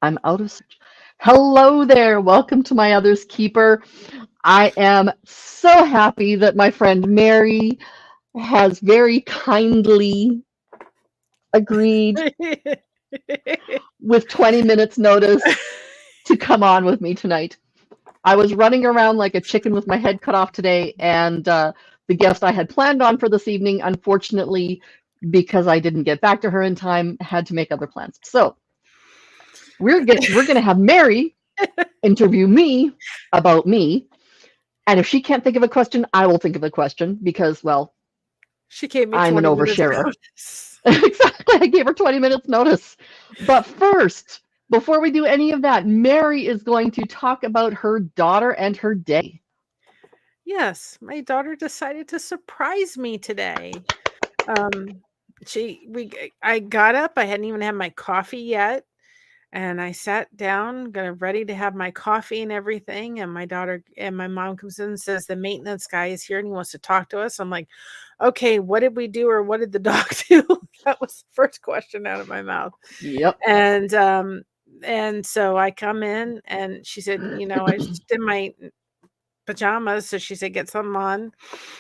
I'm out of. Hello there. Welcome to my Other's Keeper. I am so happy that my friend Mary has very kindly agreed with 20 minutes notice to come on with me tonight. I was running around like a chicken with my head cut off today, and the guest I had planned on for this evening, unfortunately, because I didn't get back to her in time, had to make other plans. So we're gonna have Mary interview me about me, and if she can't think of a question, I will think of a question because, well, She gave me I'm an 20 minutes oversharer. notice. Exactly, I gave her 20 minutes notice. But first, before we do any of that, Mary is going to talk about her daughter and her day. Yes, my daughter decided to surprise me today. Um, I got up. I hadn't even had my coffee yet, and I sat down, ready to have my coffee and everything. And my mom comes in and says the maintenance guy is here and he wants to talk to us. I'm like, okay, what did we do or what did the dog do? That was the first question out of my mouth. Yep. And so I come in and she said, I just did my pajamas. So she said, get something on.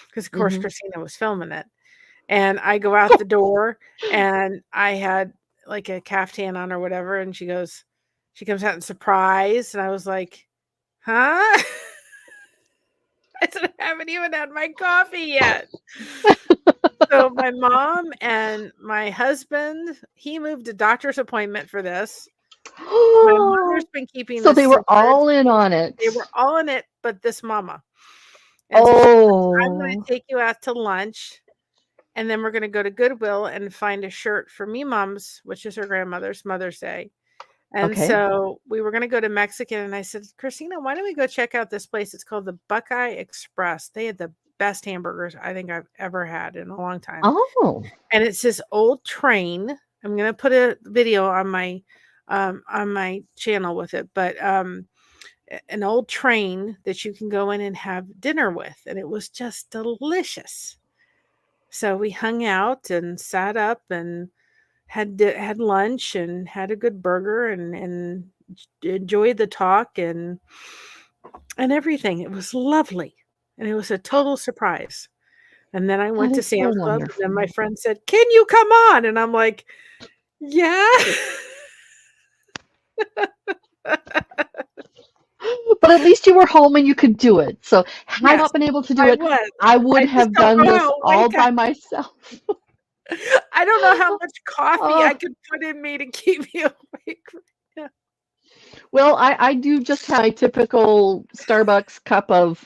Because of course Mm-hmm. Christina was filming it. And I go out the door and I had like a caftan on or whatever. And she comes out in surprise. And I was like, huh? I said, I haven't even had my coffee yet. So my mom and my husband, he moved a doctor's appointment for this. My mother's been keeping So this they were secret. all in on it. They were all in it, but this mama. And so she goes, I'm going Oh, to take you out to lunch. And then we're going to go to Goodwill and find a shirt for me mom's, which is her grandmother's Mother's Day. And okay. so we were going to go to Mexican. And I said, Christina, why don't we go check out this place? It's called the Buckeye Express. They had the best hamburgers I think I've ever had in a long time. Oh, And it's this old train. I'm going to put a video on my channel with it, but an old train that you can go in and have dinner with, and it was just delicious. So we hung out and sat up and had lunch and had a good burger and enjoyed the talk and everything. It was lovely, and it was a total surprise. And then I that went to is so Sam's Club, and then my wonderful. friend said, "Can you come on?" And I'm like, "Yeah." But at least you were home and you could do it. So had I Yes, not been able to do I it, was. I would I just have don't done know this how all awake by myself. I don't know how much coffee I Oh, could put in me to keep me awake. Yeah. well, I do just have my typical Starbucks cup of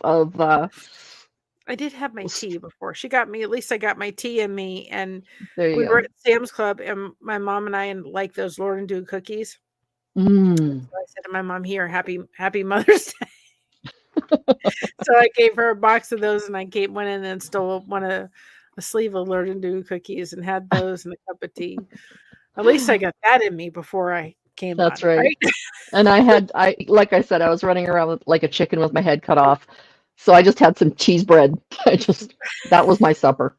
I did have my tea before. She got me, at least I got my tea in me, and there we you were go. at Sam's Club, and my mom and I and like those Lord and Dew cookies. Mm. So I said to my mom, "Here, happy Mother's Day." So I gave her a box of those, and I went in and stole a sleeve of Lord and Dew cookies and had those and a cup of tea. At least I got that in me before I came That's on, right. right? And I like I said, I was running around like a chicken with my head cut off. So I just had some cheese bread. That was my supper.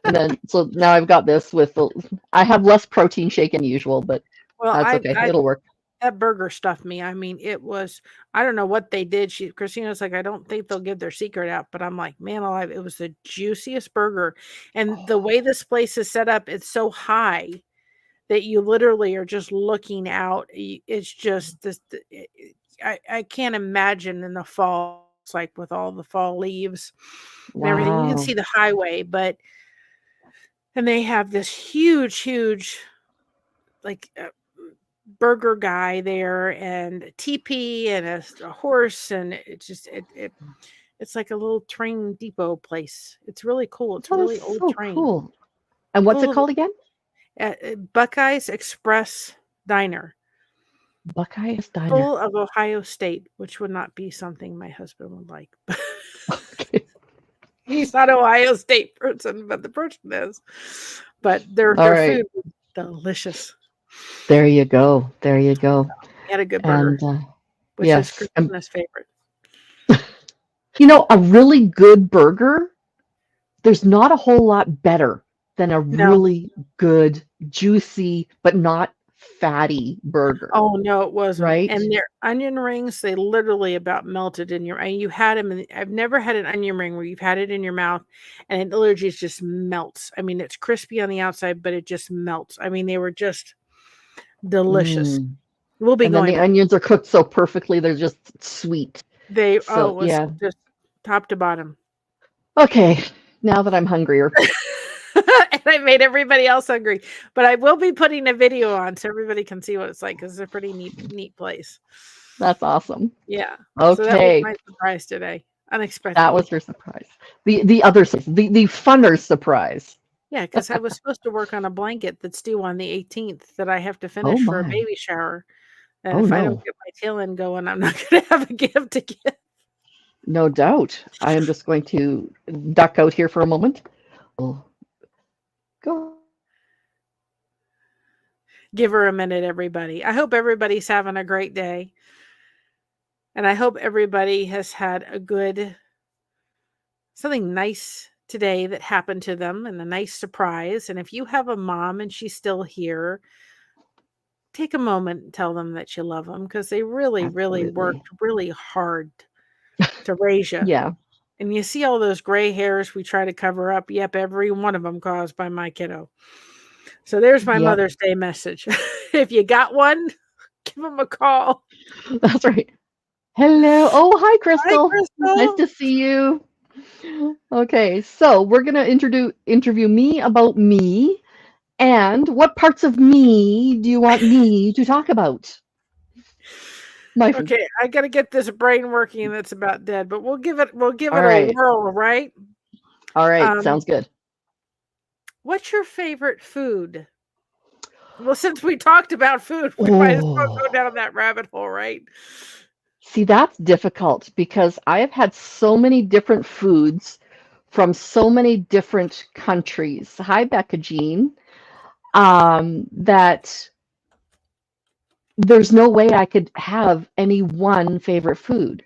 And then so now I've got this with I have less protein shake than usual, but Well, that's okay. I It'll work. that burger stuffed me. I mean, it was, I don't know what they did. Christina's like, I don't think they'll give their secret out, but I'm like, man alive, it was the juiciest burger. And the way this place is set up, it's so high that you literally are just looking out. It's just this. I can't imagine in the fall, it's like with all the fall leaves and everything. You can Wow. see the highway, and they have this huge, like burger guy there and a teepee and a horse, and it's like a little train depot place. It's really cool. It's a That is really old so train. cool. And what's it Full of called again? Buckeyes Express Diner, Buckeye's Diner. full of Ohio State, which would not be something my husband would like. Okay. He's not Ohio State person, but the person is. But their All their right. food was delicious. There you go. There you go. He had a good burger, And which is yes, and Christina's favorite. a really good burger, there's not a whole lot better than a No, really good, juicy, but not fatty burger, Oh, no, it wasn't, right? and their onion rings, they literally about melted in your and you had them. I've never had an onion ring where you've had it in your mouth and it literally just melts. I mean, it's crispy on the outside, but it just melts. I mean, they were just delicious. Mm. We'll be And then going the back. onions are cooked so perfectly, they're just sweet. It So, was yeah. just top to bottom. Okay, now that I'm hungrier. And I made everybody else hungry, but I will be putting a video on so everybody can see what it's like, 'cause it's a pretty neat place. That's awesome. Yeah. So that was Okay, my surprise today, that unexpectedly. was your surprise. The other the funner surprise. Yeah, 'cause I was supposed to work on a blanket that's due on the 18th that I have to Oh finish for a my. baby shower, and Oh if I don't no. get my tail end going, I'm not gonna have a gift to give. No doubt. I am just going to duck out here for a moment. Oh, go. Give her a minute, everybody. I hope everybody's having a great day, and I hope everybody has had a good something nice today that happened to them and a nice surprise. And if you have a mom and she's still here, take a moment and tell them that you love them because they really, really worked Absolutely. really hard to raise you. Yeah. And you see all those gray hairs we try to cover up. Yep, every one of them caused by my kiddo. So there's my Yep. Mother's Day message. If you got one, give them a call. That's right. Hello. Oh, hi, Hi, Crystal. Nice Crystal. to see you. Okay, so we're gonna interview me about me, and what parts of me do you want me to talk about? My Okay, I gotta get this brain working that's about dead, but we'll give it all a right, whirl, right? all right, Um, sounds good. what's your favorite food? Well, since we talked about food, we might as well go Oh, down that rabbit hole, right? see, that's difficult because I have had so many different foods from so many different countries. Hi, Becca Jean. That there's no way I could have any one favorite food.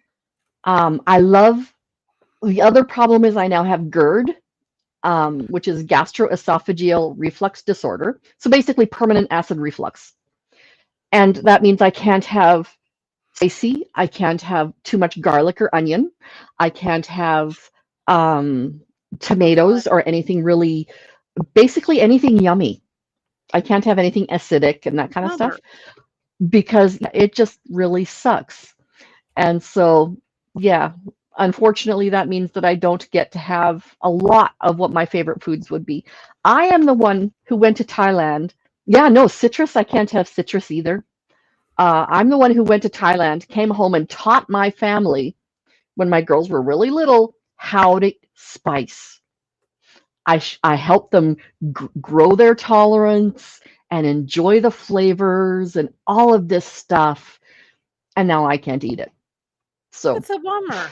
I love the other problem is I now have GERD, which is gastroesophageal reflux disorder. So basically, permanent acid reflux. And that means I can't have spicy, I can't have too much garlic or onion, I can't have um, tomatoes or anything really, basically anything yummy. I can't have anything acidic and that kind of Bummer. stuff because it just really sucks. And so, yeah, unfortunately, that means that I don't get to have a lot of what my favorite foods would be. I am the one who went to Thailand. Yeah, no, citrus, I can't have citrus either. I'm the one who went to Thailand, came home, and taught my family when my girls were really little how to spice. I helped them grow their tolerance and enjoy the flavors and all of this stuff. And now I can't eat it. So That's a bummer.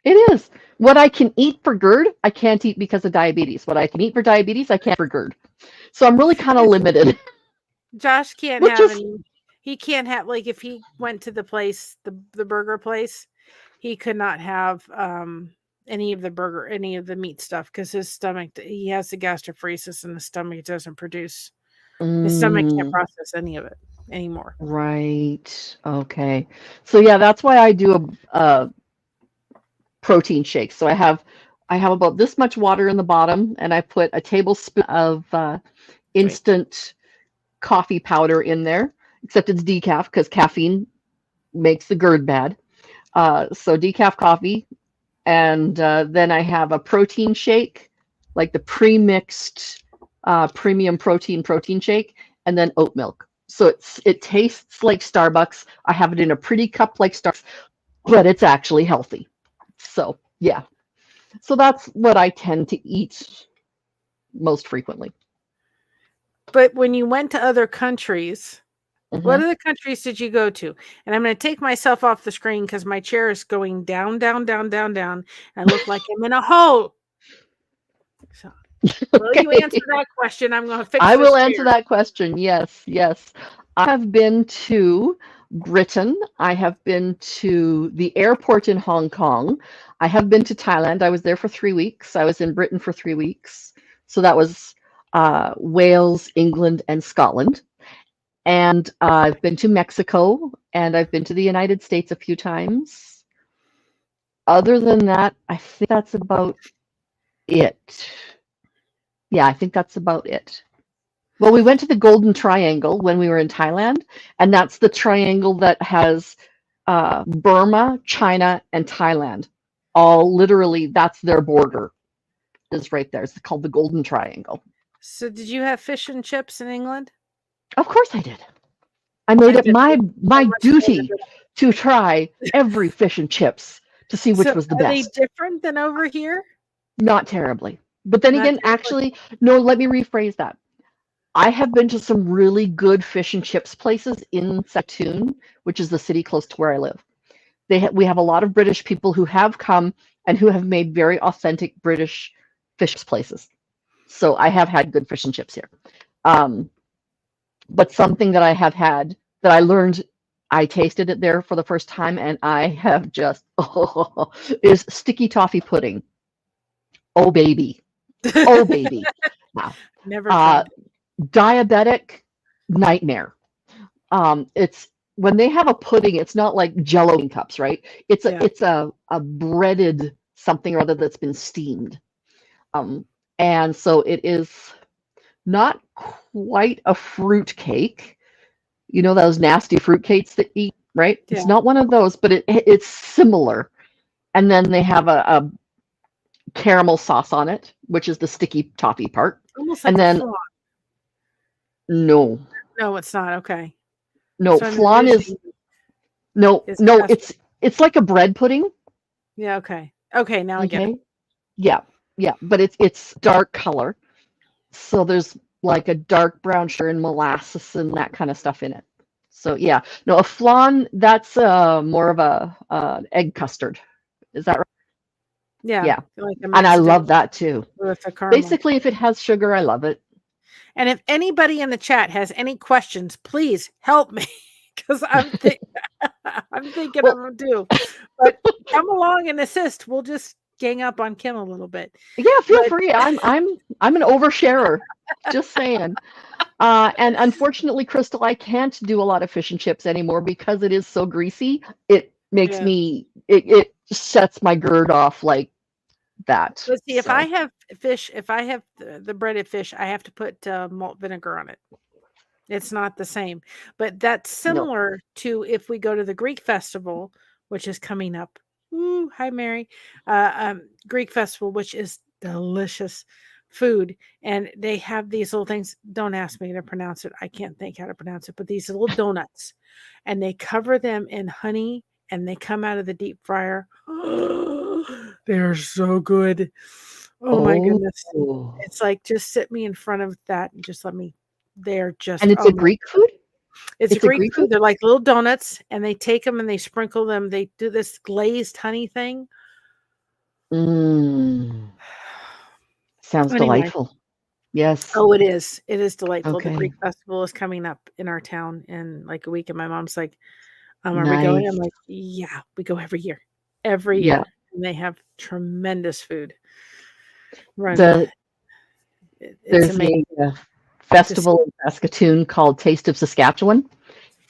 it is. What I can eat for GERD, I can't eat because of diabetes. What I can eat for diabetes, I can't for GERD. So I'm really kind of Yes, limited, Josh can't which have is any. He can't have like if he went to the place, the burger place, he could not have any of the meat stuff because his stomach. He has the gastroparesis and the stomach doesn't produce. His stomach can't mm, process any of it anymore. right. Okay. So yeah, that's why I do a protein shake. So I have about this much water in the bottom, and I put a tablespoon of Wait. instant coffee powder in there, except it's decaf because caffeine makes the GERD bad. So decaf coffee, and then I have a protein shake, like the pre-mixed premium protein shake, and then oat milk. So it tastes like Starbucks. I have it in a pretty cup like Starbucks, but it's actually healthy. So yeah, so that's what I tend to eat most frequently. But when you went to other countries, what Hmm. other countries did you go to? And I'm going to take myself off the screen because my chair is going down, down, down, down, down. And I look like I'm in a hole. So, will you answer Okay, that question? I'm going to fix I this will answer chair. that question. Yes, yes. I have been to Britain. I have been to the airport in Hong Kong. I have been to Thailand. I was there for 3 weeks. I was in Britain for 3 weeks. So that was Wales, England, and Scotland. And I've been to Mexico, and I've been to the United States a few times. Other than that, I think that's about it. Yeah, I think that's about it. Well, we went to the Golden Triangle when we were in Thailand, and that's the triangle that has Burma, China, and Thailand. All literally, that's their border, is right there. It's called the Golden Triangle. So did you have fish and chips in England? Of course I did. I made I it did my much duty to try every fish and chips to see which So was the are they best. different than over here? Not terribly. But then Not again, terribly? actually, no, let me rephrase that. I have been to some really good fish and chips places in Saskatoon, which is the city close to where I live. We have a lot of British people who have come and who have made very authentic British fish places. So I have had good fish and chips here. But something that I have had that I learned, I tasted it there for the first time, and I have just is sticky toffee pudding. Oh baby, oh baby. Wow. Never tried. Diabetic nightmare. It's when they have a pudding, it's not like Jello in cups, right? It's Yeah. it's a breaded something or other that's been steamed. And so it is not quite a fruit cake. You know those nasty fruit cakes that eat, right? Yeah. It's not one of those, but it's similar. And then they have a caramel sauce on it, which is the sticky toffee part. Almost like And a then flan. no, No, it's not. Okay. no, So I'm flan is envisioning no, it's no. custard. It's like a bread pudding. Yeah, okay. Okay, now I get it. Okay. Yeah, yeah, but it's dark color. So there's like a dark brown sugar and molasses and that kind of stuff in it. So yeah, no, a flan that's more of a egg custard. Is that right? Yeah. Yeah, Like a and I Mexican love that too. with the caramel. Basically, if it has sugar, I love it. And if anybody in the chat has any questions, please help me because I'm thinking Well, I'm due. But come along and assist. We'll just gang up on Kim a little bit. yeah, feel But free. I'm an oversharer. Just saying. And unfortunately, Crystal, I can't do a lot of fish and chips anymore because it is so greasy. It makes yeah. me it sets my GERD off like that. Let's see, if So I have fish, if I have the breaded fish, I have to put malt vinegar on it. It's not the same, but that's no. similar to if we go to the Greek festival, which is coming up. Ooh, hi Mary. Greek festival, which is delicious food, and they have these little things. Don't ask me to pronounce it. I can't think how to pronounce it, but these little donuts, and they cover them in honey, and they come out of the deep fryer. They're so good. Oh my goodness. Oh. It's like just sit me in front of that and just let me. They're just And it's oh a my Greek food? it's It's a Greek Greek food. food? They're like little donuts, and they take them and they sprinkle them. They do this glazed honey thing. Mm. Sounds Anyway. delightful. Yes. Oh, it is. It is delightful. The Okay. Greek festival is coming up in our town in like a week, and my mom's like, are we going? I'm Nice. like, yeah, we go every year. Every Yeah. year. And they have tremendous food. Run. The It's there's amazing. a festival in Saskatoon called Taste of Saskatchewan,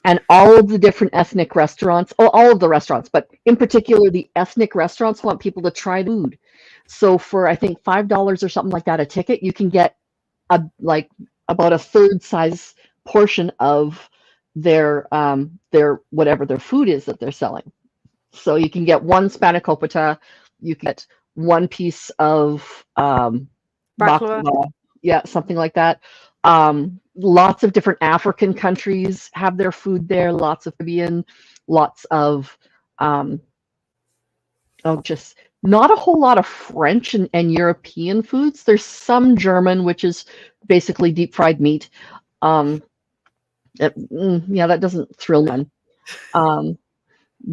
and all of the different ethnic restaurants, all of the restaurants, but in particular the ethnic restaurants want people to try the food. So for I think $5 or something like that a ticket, you can get about a third size portion of their whatever their food is that they're selling. So you can get one spanakopita, you can get one piece of baklava, yeah, something like that. Lots of different African countries have their food there. Lots of Caribbean, lots of just not a whole lot of French and European foods. There's some German, which is basically deep fried meat. Yeah, that doesn't thrill me.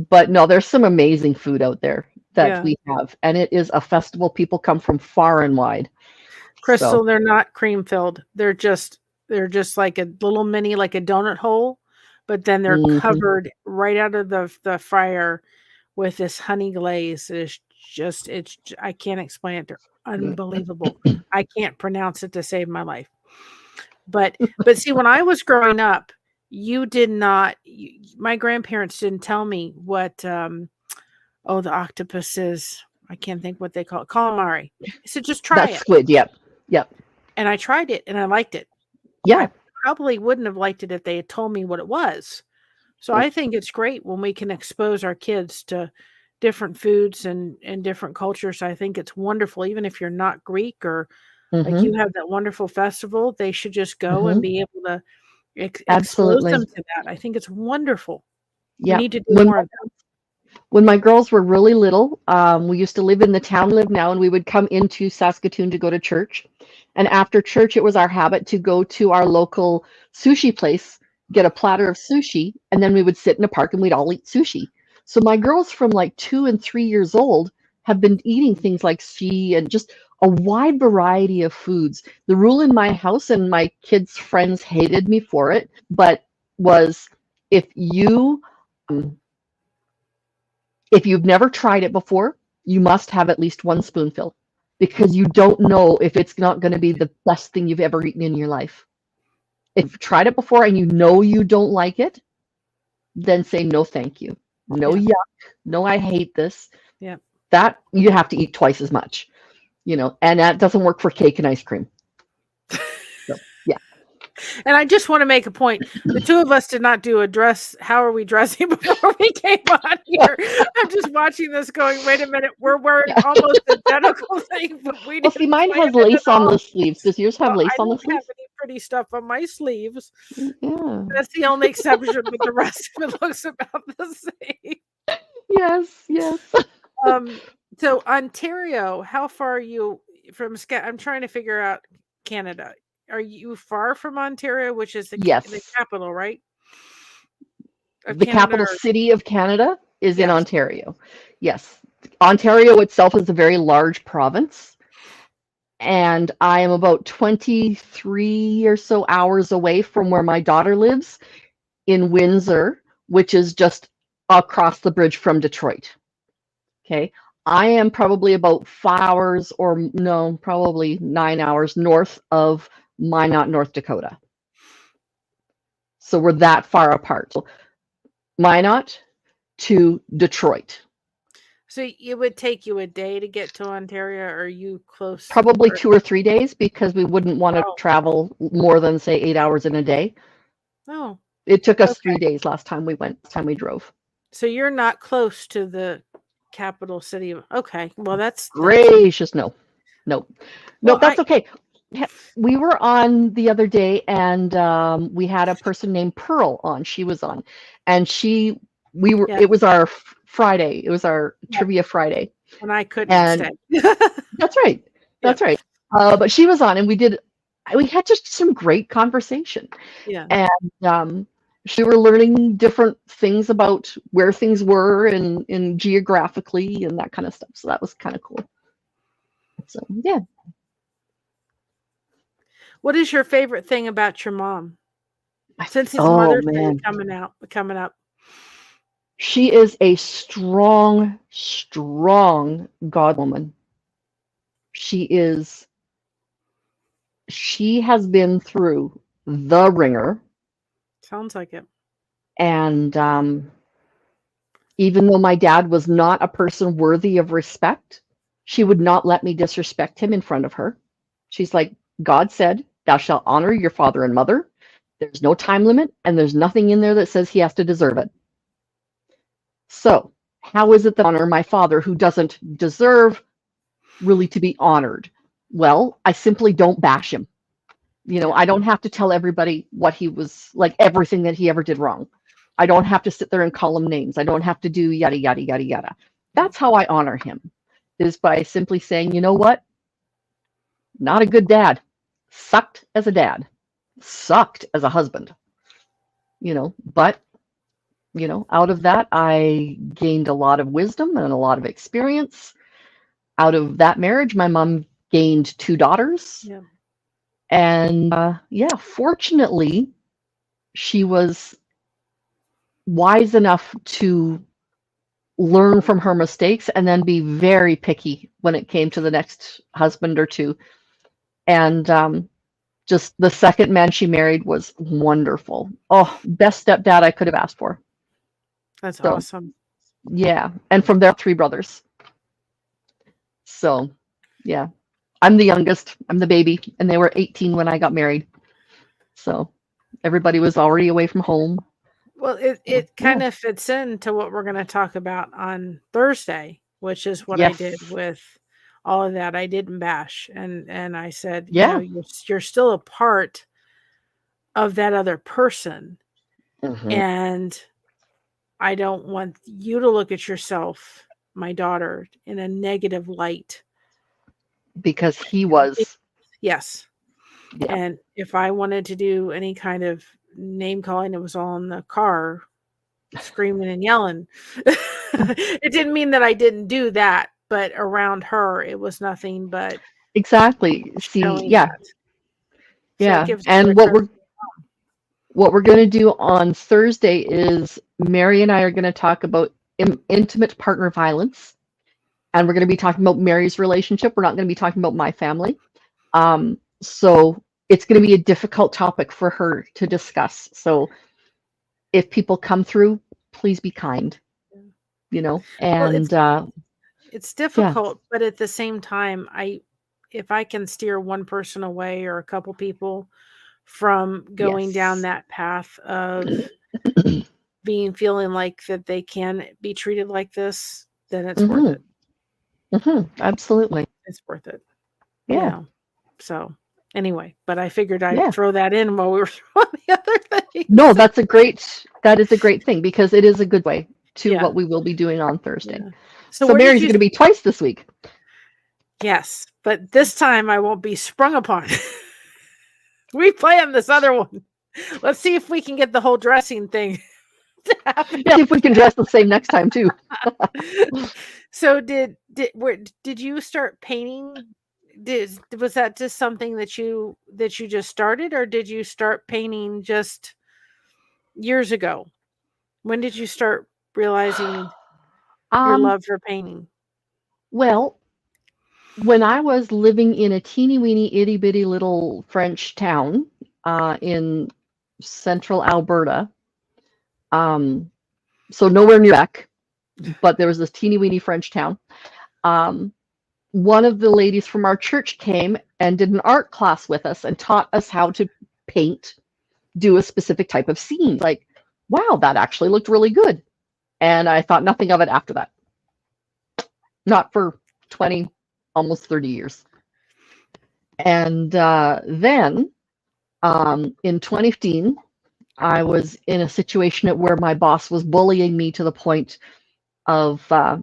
But no, there's some amazing food out there that we have, and it is a festival. People come from far and wide. Crystal, So, they're not cream filled. They're just like a little mini, like a donut hole, but then they're covered right out of the fryer with this honey glaze. I can't explain it. They're unbelievable. I can't pronounce it to save my life. But see, when I was growing up, you did not. My grandparents didn't tell me what. The octopus is. I can't think what they call it. Calamari. I said, just try That's it. squid. Yep. Yep. And I tried it and I liked it. Yeah. I probably wouldn't have liked it if they had told me what it was. So I think it's great when we can expose our kids to different foods and different cultures. I think it's wonderful, even if you're not Greek or like you have that wonderful festival, they should just go and be able to expose Absolutely. them to that. I think it's wonderful. Yeah. We need to do more of that. When my girls were really little, we used to live in the town we live now, and we would come into Saskatoon to go to church. And after church, it was our habit to go to our local sushi place, get a platter of sushi, and then we would sit in a park and we'd all eat sushi. So my girls from like 2 and 3 years old have been eating things like sushi and just a wide variety of foods. The rule in my house, and my kids' friends hated me for it, but was if you've never tried it before, you must have at least one spoonful, because you don't know if it's not going to be the best thing you've ever eaten in your life. If you've tried it before and you know you don't like it, then say no thank you. No yuck. No, I hate this. Yeah. That you have to eat twice as much, and that doesn't work for cake and ice cream. So, yeah. And I just want to make a point. The two of us did not do a dress. How are we dressing before we came on here? I'm just watching this going, wait a minute, we're wearing almost identical thing, but we didn't. Well, see, mine has lace on the sleeves. Does yours have lace on the I don't have sleeves? any pretty stuff on my sleeves. Yeah. That's the only exception, but the rest of it looks about the same. Yes, yes. So Ontario, how far are you from? I'm trying to figure out Canada. Are you far from Ontario, which is the capital, right? The capital city of Canada is in Ontario. Yes. Ontario itself is a very large province, and I am about 23 or so hours away from where my daughter lives in Windsor, which is just across the bridge from Detroit. Okay. I am probably about 5 hours, or no, probably 9 hours north of Minot, North Dakota. So we're that far apart. So Minot to Detroit. So it would take you a day to get to Ontario, or are you close? Probably 2 or 3 days, because we wouldn't want to travel more than, say, 8 hours in a day. Oh. It took us 3 days last time we drove. So you're not close to the capital city. Okay. Well, that's gracious. No, that's okay. We were on the other day, and we had a person named Pearl on. She was on, and it was our Friday. It was our trivia Friday. And I couldn't stay. That's right. That's right. But she was on, and we had just some great conversation. Yeah. And we were learning different things about where things were and geographically and that kind of stuff. So that was kind of cool. So, yeah. What is your favorite thing about your mom? Since it's Mother's Day coming up. She is a strong, strong God woman. She has been through the ringer. Sounds like it. And even though my dad was not a person worthy of respect, she would not let me disrespect him in front of her. She's like, God said, thou shalt honor your father and mother. There's no time limit, and there's nothing in there that says he has to deserve it. So how is it that I honor my father, who doesn't deserve really to be honored? Well, I simply don't bash him. I don't have to tell everybody what he was like, everything that he ever did wrong. I don't have to sit there and call him names. I don't have to do yada, yada, yada, yada. That's how I honor him, is by simply saying, you know what? Not a good dad. Sucked as a dad. Sucked as a husband. But, out of that, I gained a lot of wisdom and a lot of experience. Out of that marriage, my mom gained 2 daughters. Yeah. And fortunately, she was wise enough to learn from her mistakes and then be very picky when it came to the next husband or two. And Just the second man she married was wonderful. Oh, best stepdad I could have asked for. That's So, awesome. yeah. And from there, 3 brothers. So, yeah. I'm the youngest. I'm the baby. And they were 18 when I got married. So, everybody was already away from home. Well, So, it kind yeah. of fits into what we're going to talk about on Thursday, which is what I did Yes. with all of that. I didn't bash, and I said, Yeah. you're still a part of that other person, Hmm. and I don't want you to look at yourself, my daughter, in a negative light. Because he was, Yes. yeah, And if I wanted to do any kind of name calling, it was all in the car, screaming and yelling. It didn't mean that I didn't do that, but around her, it was nothing but exactly. See, showing yeah, that. So it yeah. gives her the And courage. what we're going to do on Thursday is Mary and I are going to talk about intimate partner violence, and we're going to be talking about Mary's relationship. We're not going to be talking about my family. So it's going to be a difficult topic for her to discuss. So if people come through, please be kind, Well, and it's yeah, difficult, but at the same time, if I can steer one person away or a couple people from going down yes, that path of feeling like that they can be treated like this, then it's worth hmm it. absolutely, It's worth it, you yeah, know. So anyway, but I figured I'd yeah. throw that in while we were throwing the other No, things. that is a great thing because it is a good way to Yeah, what we will be doing on Thursday. yeah. So So where did Mary's you? going to be twice this week. Yes, but this time I won't be sprung upon. We planned this other one. Let's see if we can get the whole dressing thing to happen. Yeah, see if we can dress the same next time too. So did you start painting? Was that just something that you just started, or did you start painting just years ago? When did you start realizing your Um, love for painting? well, when I was living in a teeny weeny itty bitty little French town in central Alberta, um, so nowhere near Quebec, but there was this teeny weeny French town. Um, one of the ladies from our church came and did an art class with us and taught us how to paint, do a specific type of scene. Like, wow, that actually looked really good. And I thought nothing of it after that. Not for 20, almost 30 years. And then in 2015, I was in a situation where my boss was bullying me to the point of I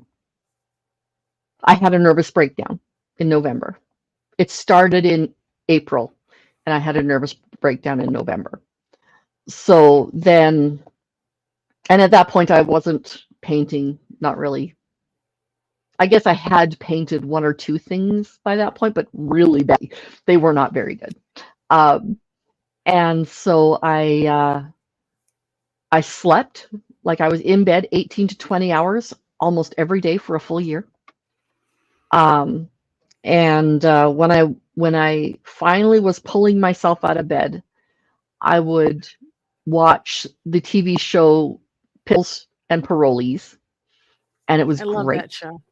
had a nervous breakdown in November. It started in April, and I had a nervous breakdown in November. So then, and at that point, I wasn't painting, not really. I guess I had painted one or two things by that point, but really bad. They were not very good. Um, and so I slept like I was in bed 18 to 20 hours almost every day for a full year. Um, and when I finally was pulling myself out of bed, I would watch the TV show Pills and Parolees, and it was I love that great. show.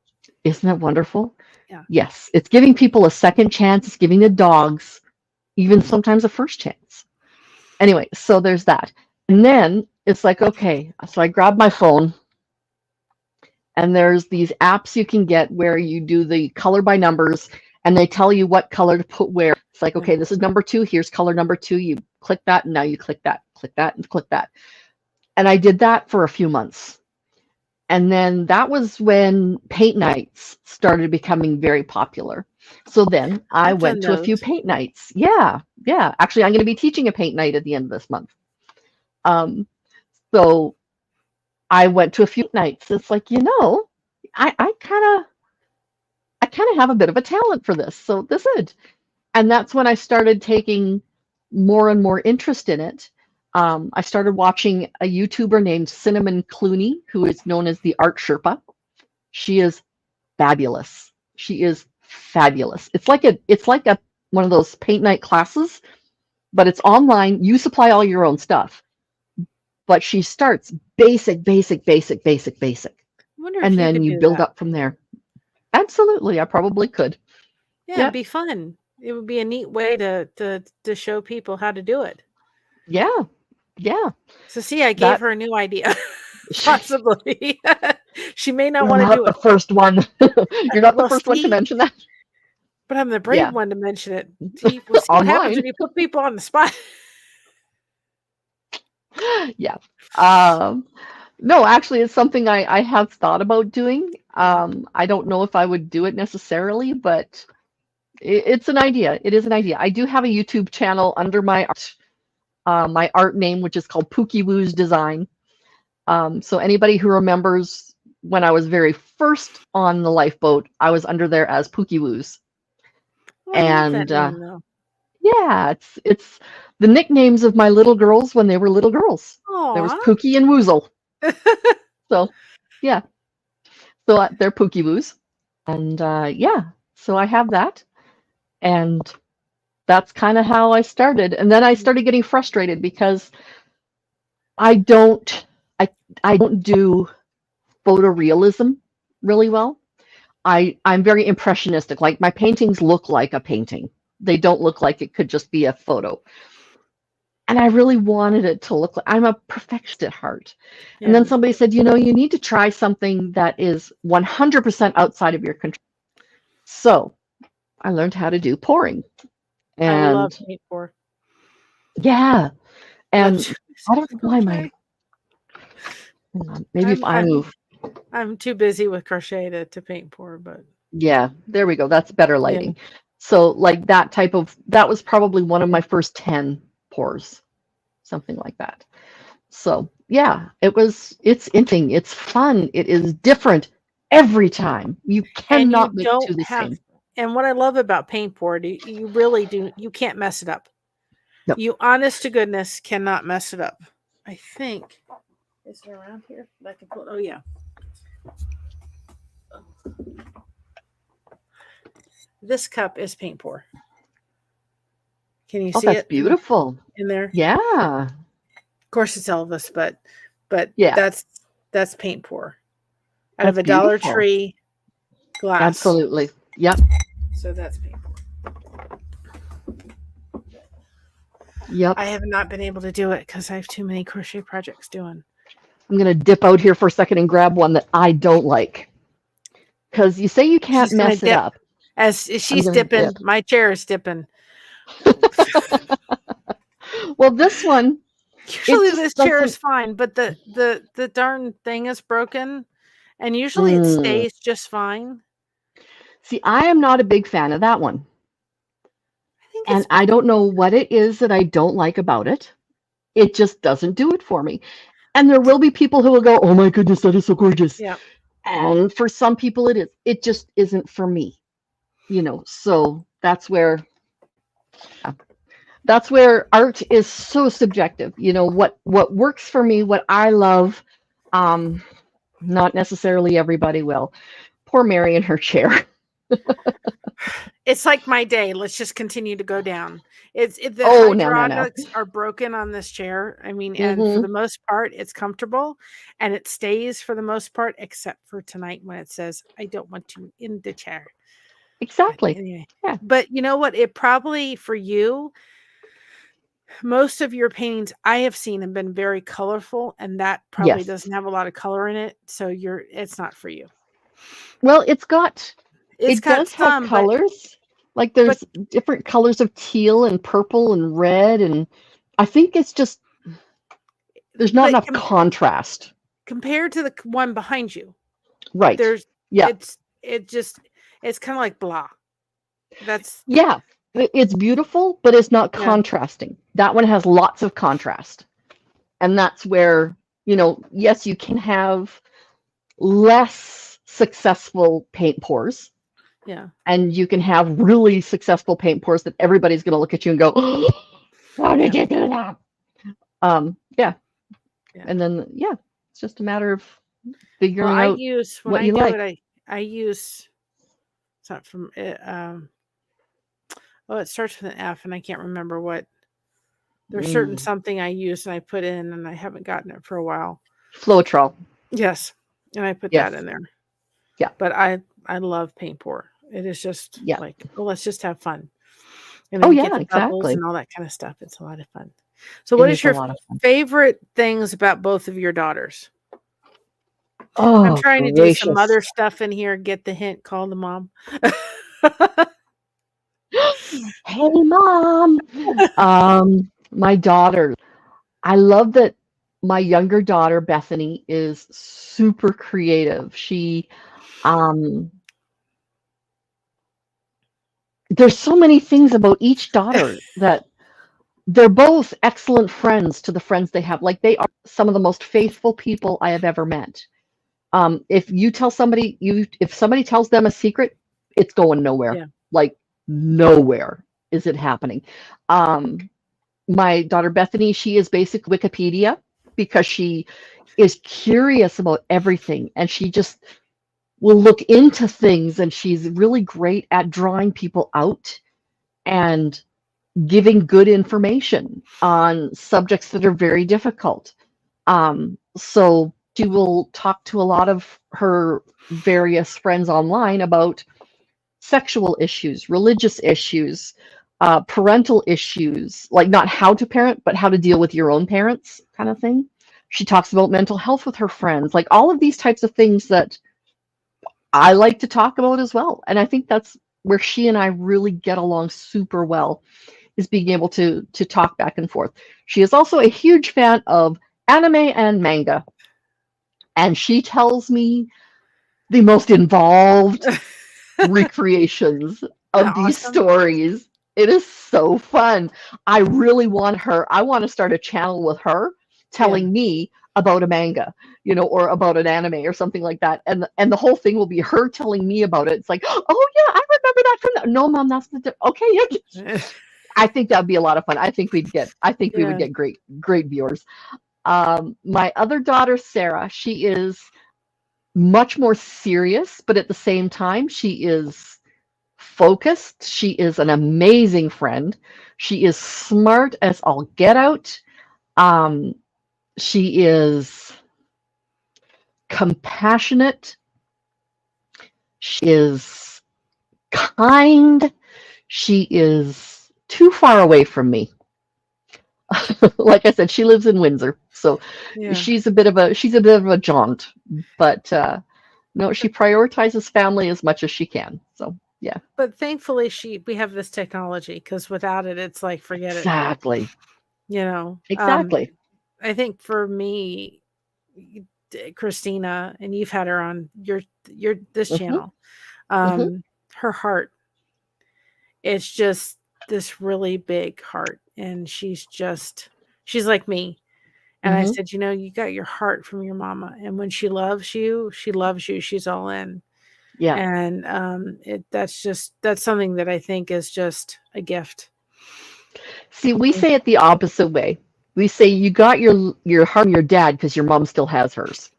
Isn't it wonderful? Yeah. Yes, it's giving people a second chance. It's giving the dogs even sometimes a first chance. Anyway, so there's that. And then it's like, okay, so I grab my phone and there's these apps you can get where you do the color by numbers and they tell you what color to put where. It's like, okay, this is number 2, here's color number 2, you click that, and now you click that, and click that. And I did that for a few months. And then that was when paint nights started becoming very popular. So then I I've done went to a few those. paint nights. Yeah, yeah. Actually, I'm going to be teaching a paint night at the end of this month. So I went to a few nights. It's like, I kind of have a bit of a talent for this. So this is, and that's when I started taking more and more interest in it. I started watching a YouTuber named Cinnamon Clooney, who is known as the Art Sherpa. She is fabulous. She is fabulous. It's like a one of those paint night classes, but it's online. You supply all your own stuff, but she starts basic, basic, basic, basic, basic, I wonder if and you then could you do build that. up from there. Absolutely, I probably could. Yeah, Yeah, it'd be fun. It would be a neat way to show people how to do it. yeah, yeah. So see, I gave That her a new idea. Possibly. She may not you're want to not do the it. first one. You're not the Well, first one to see, mention that. but I'm the brave Yeah, one to mention it. See, we'll see what happens online. when you put people on the spot. Yeah. Um, no, actually, it's something I have thought about doing. I don't know if I would do it necessarily, but it's an idea. It is an idea. I do have a YouTube channel under my art name, which is called Pookie Woo's Design. So anybody who remembers when I was very first on the lifeboat, I was under there as Pookie Woos. Oh, I love that And name though. yeah, it's the nicknames of my little girls when they were little girls. There was Aw. Pookie and Woozle. So yeah, so they're Pookie Woos. And yeah, so I have that. And that's kind of how I started. And then I started getting frustrated because I don't I don't do photorealism really well. I'm very impressionistic. Like my paintings look like a painting. They don't look like it could just be a photo. And I really wanted it to look like I'm a perfectionist at heart. And then Yeah. somebody said, you know, you need to try something that is 100% outside of your control. So I learned how to do pouring. I love And paint pour. yeah, But I'm and too I busy don't with know why my crochet. hang on, maybe if I'm I I'm move. I'm too busy with crochet to paint pour, but Yeah, there we go. That's better yeah. lighting. So like that was probably one of my first 10 pours, something like that. So yeah, it's interesting, it's fun, it is different every time. You And you cannot make don't two the have same. and what I love about paint pour, you really do you can't mess it up. No. You honest to goodness cannot mess it up. I think is it around here that I can put? Oh yeah. This cup is paint pour. Can you Oh, see that's it beautiful. in there? Yeah. Of course it's Elvis, but Yeah, that's paint pour out of that's a Dollar beautiful. Tree glass. Absolutely. Yep. So that's paint pour. Yep. I have not been able to do it because I have too many crochet projects doing. I'm going to dip out here for a second and grab one that I don't like. Because you say you can't She's gonna mess it dip up. as I'm she's going to dipping. dip. My chair is dipping. Well, this one, it Usually just this chair is doesn't. fine, but the darn thing is broken, and usually it stays just fine. See, I am not a big fan of that one. I think And it's I don't know what it is that I don't like about it. It just doesn't do it for me. And there will be people who will go, oh my goodness, that is so gorgeous. yeah. And for some people, it is. It just isn't for me. So that's where art is so subjective. What works for me, what I love, um, not necessarily everybody will. Poor Mary in her chair. It's like my day. Let's just continue to go down. The Oh, no. hydraulics are broken on this chair. I mean, and for Hmm. the most part, it's comfortable and it stays for the most part, except for tonight when it says, I don't want you in the chair. But Exactly. anyway, Yeah. but you know what? It probably for you, most of your paintings I have seen have been very colorful, and that probably Yes. doesn't have a lot of color in it. So it's not for you. Well, It's it got does have some, but colors. Like but there's different colors of teal and purple and red, and I think it's just there's not but enough contrast. compared to the one behind you, Right. there's Yeah. it's kind of like blah. That's Yeah. It's beautiful, but it's not yeah. contrasting. That one has lots of contrast. And that's where, yes, you can have less successful paint pours, Yeah. and you can have really successful paint pours that everybody's going to look at you and go, oh, how did you do that? Yeah. And then, yeah, it's just a matter of figuring Well, out what you like. I use it's not from it. Oh, it starts with an F, and I can't remember what. There's certain Mm. something I use and I put in, and I haven't gotten it for a while. Floetrol. Yes, and I put that Yes. in there. Yeah. But I love paint pour. It is just Yeah. like, well, let's just have fun. And Oh then get yeah, the bubbles exactly. and all that kind of stuff. It's a lot of fun. So It what is is a your lot of fun. favorite things about both of your daughters? I'm Oh, trying to do some gracious. other stuff in here. Get the hint, call the mom. Hey, mom. My daughter. I love that my younger daughter, Bethany, is super creative. Um, there's so many things about each daughter that they're both excellent friends to the friends they have. Like they are some of the most faithful people I have ever met. If you tell somebody if somebody tells them a secret, it's going nowhere. Yeah. Like nowhere is it happening. Um, my daughter Bethany, she is basically Wikipedia because she is curious about everything and she just will look into things and she's really great at drawing people out and giving good information on subjects that are very difficult. So she will talk to a lot of her various friends online about sexual issues, religious issues, parental issues, like not how to parent, but how to deal with your own parents, kind of thing. She talks about mental health with her friends, like all of these types of things that I like to talk about as well. And I think that's where she and I really get along super well is being able to talk back and forth. She is also a huge fan of anime and manga, and she tells me the most involved recreations of these Awesome. stories. It is so fun. I really want her. I want to start a channel with her Yeah. telling me about a manga, or about an anime or something like that. And the whole thing will be her telling me about it. It's like, oh yeah, I remember that from that. No, mom, that's the okay. Yeah, I think that'd be a lot of fun. I think we would Yeah. get great viewers. My other daughter, Sarah, she is much more serious, but at the same time, she is focused. She is an amazing friend. She is smart as all get out. Um, she is compassionate. She is kind. She is too far away from me. Like I said, she lives in Windsor, so Yeah. she's a bit of a jaunt, but no, she prioritizes family as much as she can. So yeah, But thankfully we have this technology because without it, it's like forget it. exactly, You know. exactly. I think for me, Christina, and you've had her on your this Hmm. channel. Hmm. Her heart, it's just this really big heart, and she's like me. And I Hmm. said, you got your heart from your mama, and when she loves you, she loves you. She's all in. Yeah. And that's something that I think is just a gift. See, we say it the opposite way. We say you got your heart from your dad because your mom still has hers.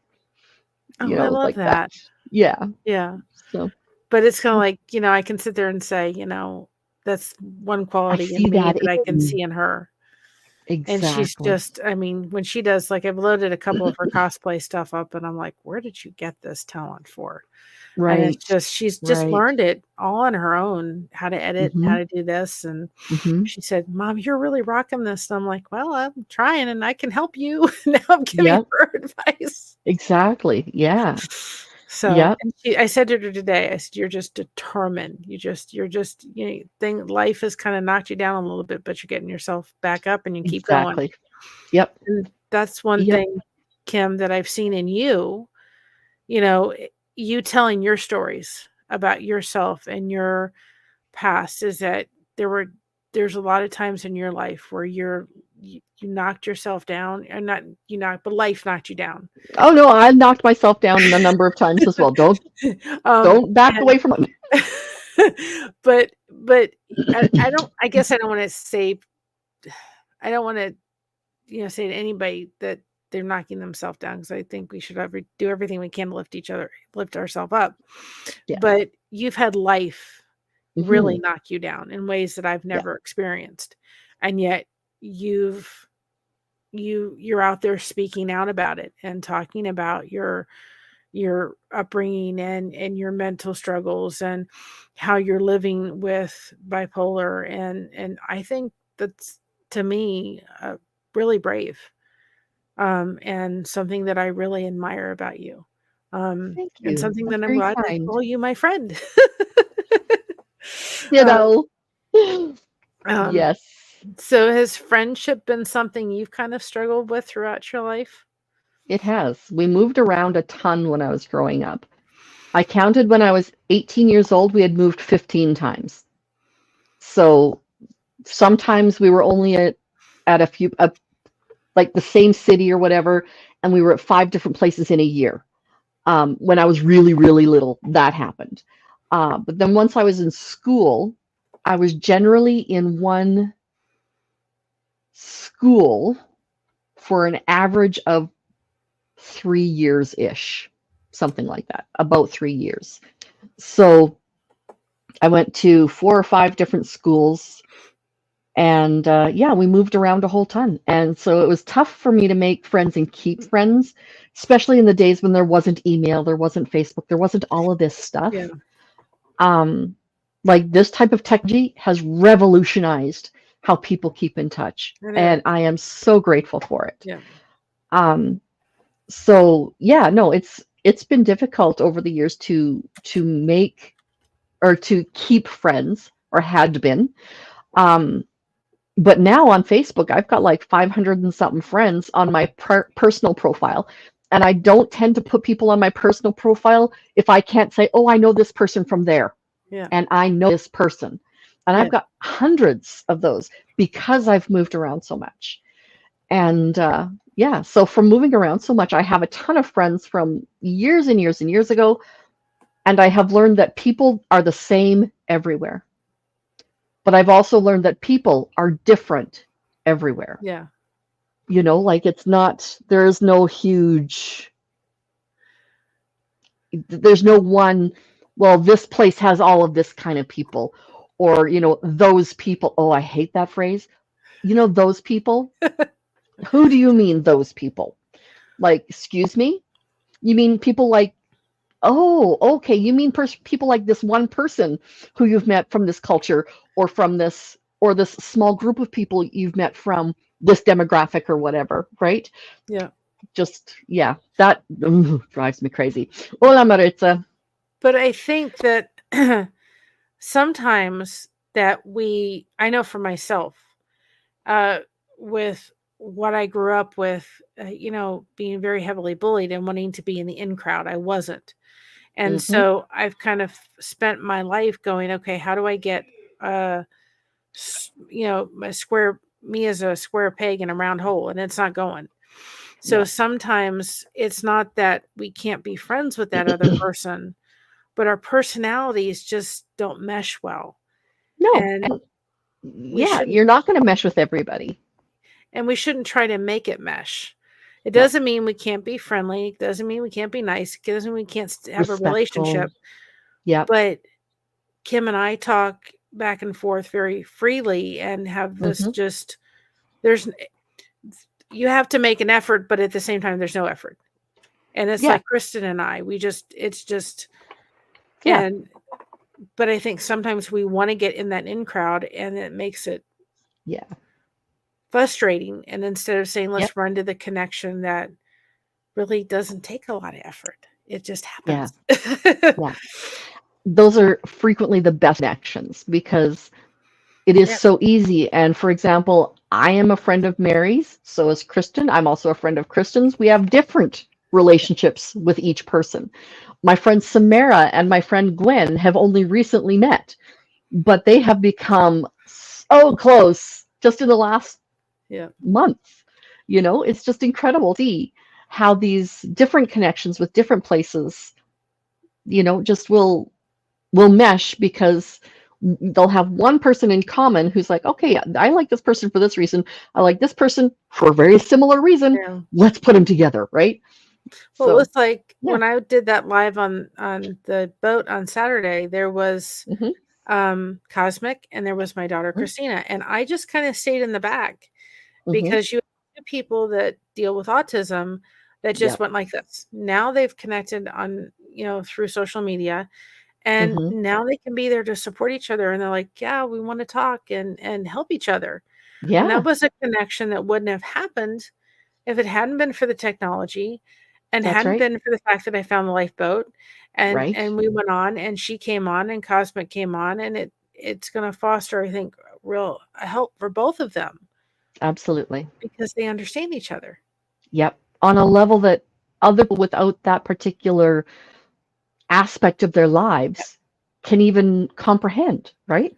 Oh, I love Like that. that. Yeah. Yeah. So But it's kind of like, I can sit there and say, that's one I quality in see me that that I can in see in her. And she's exactly. just, I mean, when she does, like, I've loaded a couple of her cosplay stuff up, and I'm like, where did you get this talent for? And it's Right. just, she's just Right. learned it all on her own, how to edit and how Hmm. to do this. And Hmm. she said, Mom, you're really rocking this. And I'm like, well, I'm trying and I can help you. Now I'm giving Yep. her advice. Exactly. Yeah. So, Yep. and I said to her today, I said, you're just determined. You're just, life has kind of knocked you down a little bit, but you're getting yourself back up and you keep going. Exactly. Yep. And that's one Yep. thing, Kim, that I've seen in you, you know, you telling your stories about yourself and your past is that there's a lot of times in your life where you knocked yourself down, and not you knocked, but life knocked you down. Oh no, I knocked myself down a number of times as well. Don't back away And from it. but I guess I don't want to say, I don't want to, say to anybody that they're knocking themselves down, because I think we should do everything we can to lift ourselves up. Yeah. But you've had life really Hmm. knock you down in ways that I've Yeah. never experienced. And yet you're out there speaking out about it and talking about your upbringing and your mental struggles and how you're living with bipolar, and I think that's, to me, really brave, and something that I really admire about you, Thank and you. something That's that I'm very glad to kind. call you my friend. You um, know. um, Yes, so has friendship been something you've kind of struggled with throughout your life? it has. We moved around a ton when I was growing up. I counted when I was 18 years old, we had moved 15 times. So sometimes we were only at a few, like the same city or whatever, and we were at 5 different places in a year. When I was really, really little, that happened. But then once I was in school, I was generally in one school for an average of 3 years ish, something like that, about 3 years. So I went to 4 or 5 different schools, and yeah, we moved around a whole ton. And so it was tough for me to make friends and keep friends, especially in the days when there wasn't email, there wasn't Facebook, there wasn't all of this Yeah, stuff. Um, like this type of technology has revolutionized how people keep in touch, it is. and I am so grateful for it. Yeah, Um, so yeah, no, it's been difficult over the years to make or to keep friends, or had been. Um, but now on Facebook, I've got like 500 and something friends on my personal profile. And I don't tend to put people on my personal profile if I can't say, oh, I know this person from there, yeah, and I know this person. And I've yeah, got hundreds of those because I've moved around so much. And yeah, so from moving around so much, I have a ton of friends from years and years and years ago. And I have learned that people are the same everywhere. But I've also learned that people are different everywhere. yeah. Like it's not, there's no huge, there's no one, well, this place has all of this kind of people, or, those people. Oh, I hate that phrase. Those people. Who do you mean, those people? Like, excuse me? You mean people like, oh, okay, you mean people like this one person who you've met from this culture, or from this, or this small group of people you've met from this demographic or whatever, right? Yeah. Just, yeah, that drives me crazy. Hola, Maritza. But I think that sometimes that I know for myself, uh, with what I grew up with, being very heavily bullied and wanting to be in the in crowd, I wasn't. And Hmm. so I've kind of spent my life going, okay, how do I get, my me as a square peg in a round hole, and it's not going. So Yeah. sometimes it's not that we can't be friends with that other person, but our personalities just don't mesh well. No, And and we yeah, shouldn't you're not going to mesh with everybody. and we shouldn't try to make it mesh. It No, doesn't mean we can't be friendly. It doesn't mean we can't be nice. It doesn't mean we can't have a respectful. relationship. Yep. But Kim and I talk back and forth very freely and have this Hmm. just there's you have to make an effort, but at the same time there's no effort. And it's Yeah. like Kristen and I, it's just Yeah. and but I think sometimes we want to get in that in crowd, and it makes it Yeah. frustrating. And instead of saying, Yep. let's run to the connection that really doesn't take a lot of effort, it just Yeah. happens. Yeah. Those are frequently the best connections because it is Yeah. so easy. And for example, I am a friend of Mary's, so is Kristen. I'm also a friend of Kristen's. We have different relationships with each person. My friend Samara and my friend Gwen have only recently met, but they have become so close just in the last Yeah. month. It's just incredible to see how these different connections with different places, just will mesh because they'll have one person in common who's like, okay, I like this person for this reason. I like this person for a very similar reason. Yeah. Let's put them together, right? Well, it So, was like yeah. when I did that live on the boat on Saturday, there was Hmm. Cosmic and there was my daughter Christina. And I just kind of stayed in the back. because you have two people that deal with autism that just Yep. went like this. Now they've connected on, through social media, and Hmm. now they can be there to support each other, and they're like, "Yeah, we wanna talk and help each other." And that Yeah, was a connection that wouldn't have happened if it hadn't been for the technology and that's hadn't right. been for the fact that I found the lifeboat, Right. and we went on, and she came on, and Cosmic came on, and it's gonna foster, I think, real help for both of them Absolutely. because they understand each other. Yep. On a level that other people without that particular aspect of their Yep, lives can even comprehend, right?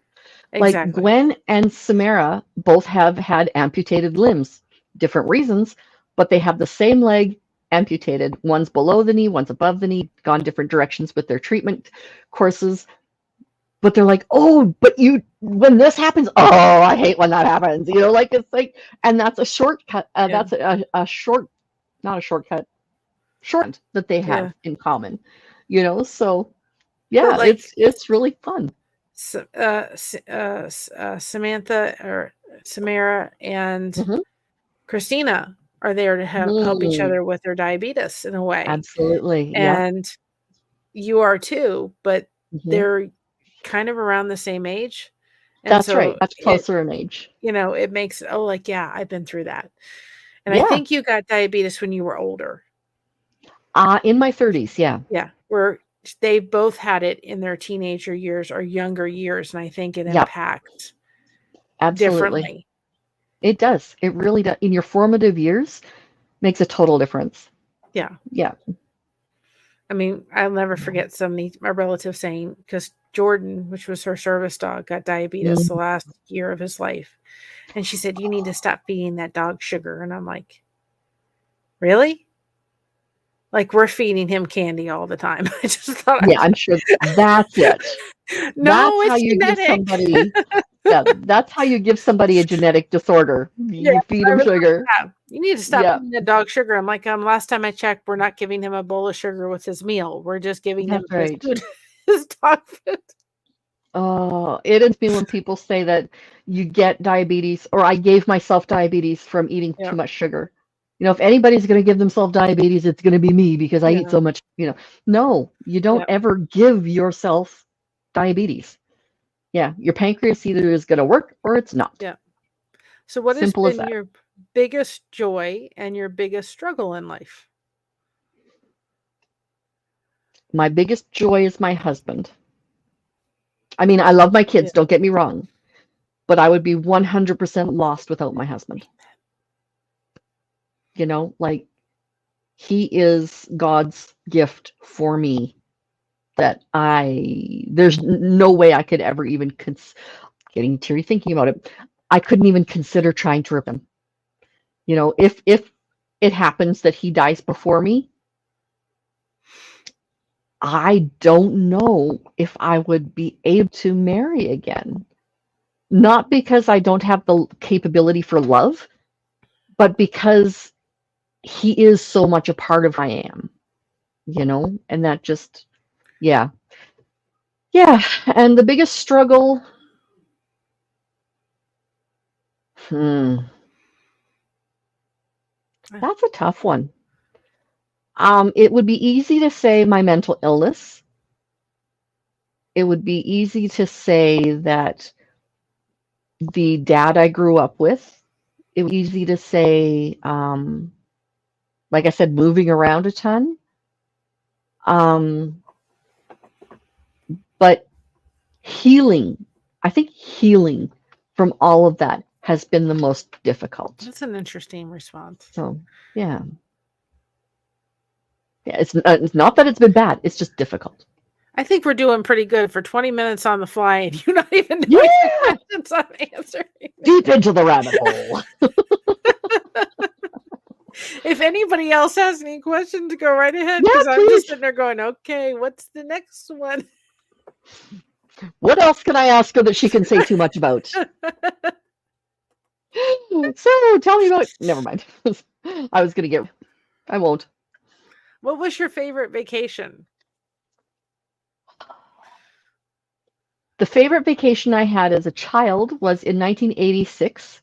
Like exactly. Gwen and Samara both have had amputated limbs, different reasons, but they have the same leg amputated. One's below the knee, one's above the knee, gone different directions with their treatment courses. But they're like, oh, but when this happens, oh, I hate when that happens. Like it's like, and that's a shortcut. Yeah, That's a short, not a shortcut, short that they yeah. have in common. So But, yeah, like, it's really fun. Samantha or Samara and Hmm. Christina are there to help each Mm, other with their diabetes in a way, absolutely. Yep. and you are too, but Hmm. they're kind of around the same age, and That's so right. Much closer in age. it makes, "Oh, like, yeah, I've been through that." And I Yeah. think you got diabetes when you were older. In my 30s. Yeah. Yeah, where they both had it in their teenager years or younger years, and I think it Yep. impacts Absolutely. differently. It does. It really does. In your formative years, makes a total difference. Yeah. Yeah. I mean, I'll never forget somebody, my relative saying, because Jordan, which was her service dog, got diabetes the Mm. last year of his life. And she said, "You need to stop feeding that dog sugar." And I'm like, "Really?" Like, we're feeding him candy all the time. I just thought Yeah, I'm sure that's it. That's no, how it's you give genetic. somebody, yeah, that's how you give somebody a genetic disorder. Yeah, You feed I them was like, sugar. "Yeah, you need to stop Yeah, feeding that dog sugar." I'm like, last time I checked, we're not giving him a bowl of sugar with his meal. We're just giving him that's his right. food, his dog food." Oh, it ends me when people say that you get diabetes, or I gave myself diabetes from eating Yeah, too much sugar. If anybody's going to give themselves diabetes, it's going to be me because I eat yeah, so much. No, you don't yeah, ever give yourself diabetes. Yeah, your pancreas either is going to work or it's not. yeah. So what has Simple as been that. your biggest joy and your biggest struggle in life? My biggest joy is my husband. I mean, I love my Yeah. kids, don't get me wrong, but I would be 100% lost without my husband. Like he is God's gift for me that there's no way I could ever even getting teary thinking about it. I couldn't even consider trying to rip him. If it happens that he dies before me, I don't know if I would be able to marry again. Not because I don't have the capability for love, but because he is so much a part of who I am, and that just, yeah. Yeah. And the biggest struggle, hmm, Uh, that's a tough one. It would be easy to say my mental illness. It would be easy to say that the dad I grew up with. It would be easy to say, like I said, moving around a ton. Um, but healing, I think healing from all of that has been the most difficult. That's an interesting response. So, yeah. Yeah, it's not that it's been bad, it's just difficult. I think we're doing pretty good for 20 minutes on the fly, and you're not even knowing the Yeah, questions I'm answering. deep into the rabbit hole. If anybody else has any questions, go right ahead, Yeah, because I'm just please. sitting there going, "Okay, what's the next one?" What else can I ask her that she can say too much about? So tell me about. Never mind. I was gonna get. I won't. What was your favorite vacation? The favorite vacation I had as a child was in 1986.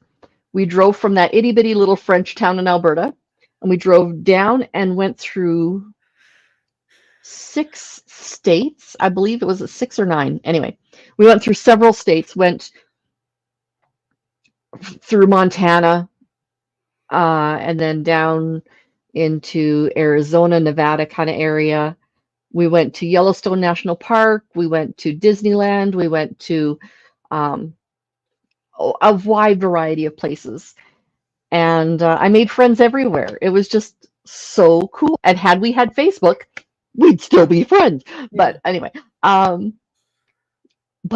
We drove from that itty bitty little French town in Alberta, and we drove down and went through 6 states. I believe it was 6 or 9. Anyway, we went through several states, went through Montana, and then down into Arizona, Nevada kind of area. We went to Yellowstone National Park. We went to Disneyland. We went to a wide variety of places. And I made friends everywhere. It was just so cool. And had we had Facebook, we'd still be friends. But anyway, but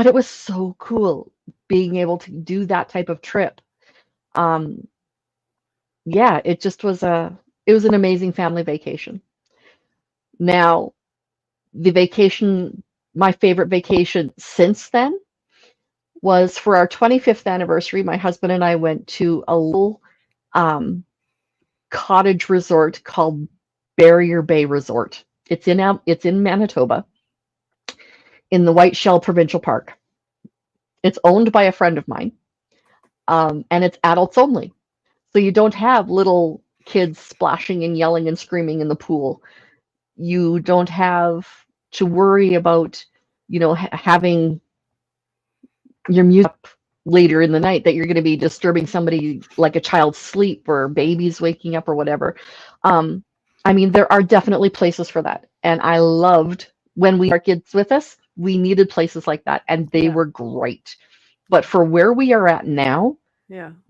it was so cool being able to do that type of trip. Yeah, it just was an amazing family vacation. Now, my favorite vacation since then was for our 25th anniversary. My husband and I went to a little cottage resort called Barrier Bay Resort. It's in Manitoba, in the White Shell Provincial Park. It's owned by a friend of mine, and it's adults only. So you don't have little kids splashing and yelling and screaming in the pool. You don't have to worry about, having your music up later in the night, that you're going to be disturbing somebody, like a child's sleep or babies waking up or whatever. I mean, there are definitely places for that. And I loved when we had kids with us, we needed places like that, and they were great. But for where we are at now,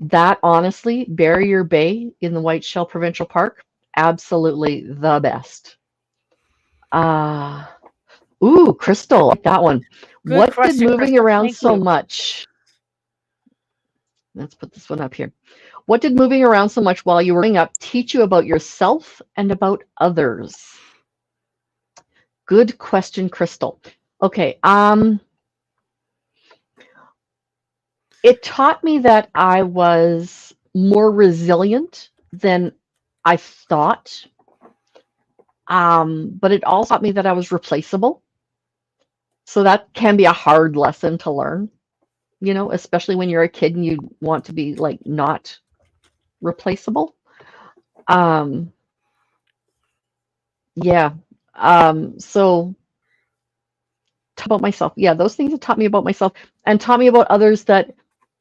that honestly, Barrier Bay in the White Shell Provincial Park, absolutely the best. Ooh, Crystal, like that one. Good what question, did moving Crystal. around Thank so you. much? Let's put this one up here. What did moving around so much while you were growing up teach you about yourself and about others? Good question, Crystal. Okay, it taught me that I was more resilient than I thought. But it also taught me that I was replaceable. So that can be a hard lesson to learn, especially when you're a kid and you want to be like not replaceable. Yeah. So talk about myself. Yeah, those things have taught me about myself and taught me about others, that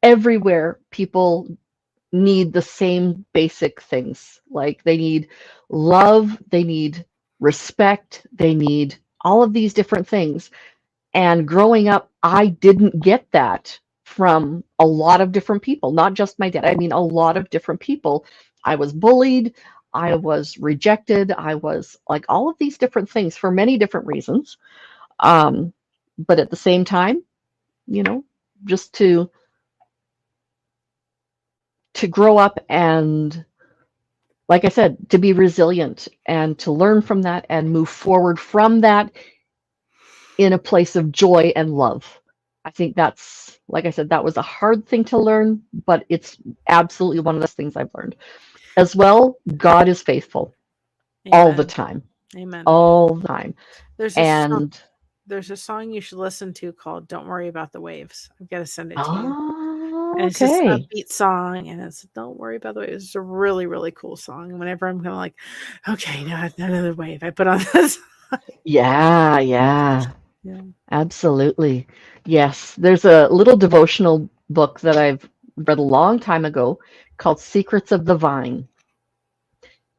everywhere people need the same basic things. Like they need love, they need respect, they need all of these different things. And growing up, I didn't get that from a lot of different people, not just my dad. I mean, a lot of different people. I was bullied, I was rejected, I was like all of these different things for many different reasons. But at the same time, just to grow up and, like I said, to be resilient and to learn from that and move forward from that in a place of joy and love. I think that's, like I said, that was a hard thing to learn, but it's absolutely one of those things I've learned. As well, God is faithful. Amen. All the time. Amen. All the time. There's a song you should listen to called "Don't Worry About the Waves." I've got to send it to you. And it's just an upbeat song, and it's "Don't Worry About the Waves." It's a really, really cool song. And whenever I'm kind of like, okay, now another wave, I put on this. Yeah. Absolutely. Yes. There's a little devotional book that I've read a long time ago called Secrets of the Vine.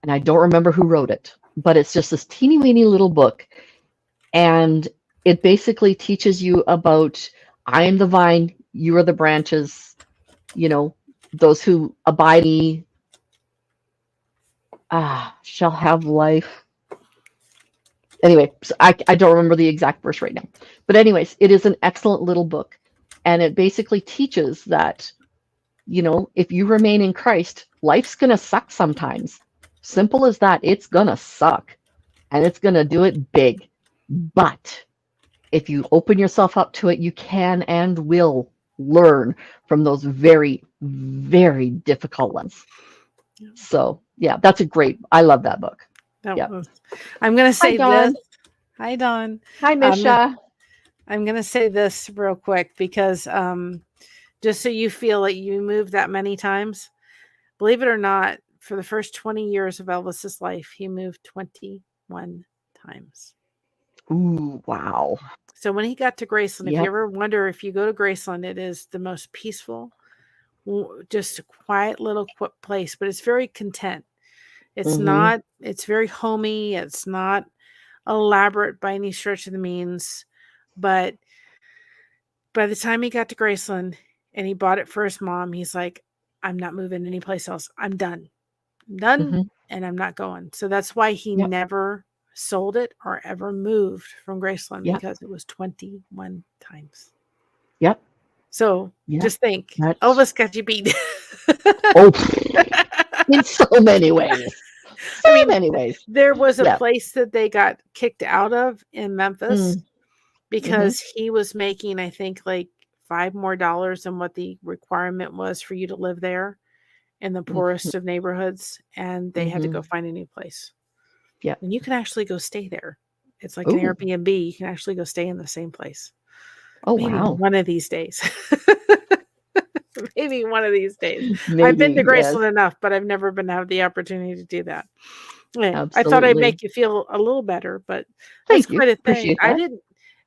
And I don't remember who wrote it, but it's just this teeny weeny little book. And it basically teaches you about, I am the vine, you are the branches, those who abide in me shall have life. Anyway, so I don't remember the exact verse right now. But anyways, it is an excellent little book. And it basically teaches that, if you remain in Christ, life's going to suck sometimes. Simple as that. It's going to suck. And it's going to do it big. But if you open yourself up to it, you can and will learn from those very, very difficult ones. So, yeah, I love that book. I'm going to say this. Hi, Dawn. Hi, Misha. I'm going to say this real quick because just so you feel like you moved that many times, Believe it or not, for the first 20 years of Elvis's life, he moved 21 times. Ooh, wow. So when he got to Graceland, if you Yep. ever wonder if you go to Graceland, it is the most peaceful, just a quiet little place, but it's very content. It's Mhm. not, it's very homey. It's not elaborate by any stretch of the means. But by the time he got to Graceland and he bought it for his mom, he's like, I'm not moving anyplace else. I'm done. I'm done Mhm. and I'm not going. So that's why he Yep. never sold it or ever moved from Graceland, Yep. because it was 21 times. Yep. So Yep. just think, That's Elvis got you beat. oh, in so many ways. So I mean, many ways. there was a Yeah. place that they got kicked out of in Memphis Mm. because he was making, I think, like $5 more than what the requirement was for you to live there in the poorest of neighborhoods, and they had to go find a new place. Yeah. And you can actually go stay there. It's like an Ooh. Airbnb. You can actually go stay in the same place. Oh, Maybe wow. one of these days. Maybe one of these days. Maybe, I've been to yes. Graceland enough, but I've never been have the opportunity to do that. Yeah, I thought I'd Absolutely. make you feel a little better, but Thank that's you. quite a thing. Appreciate that.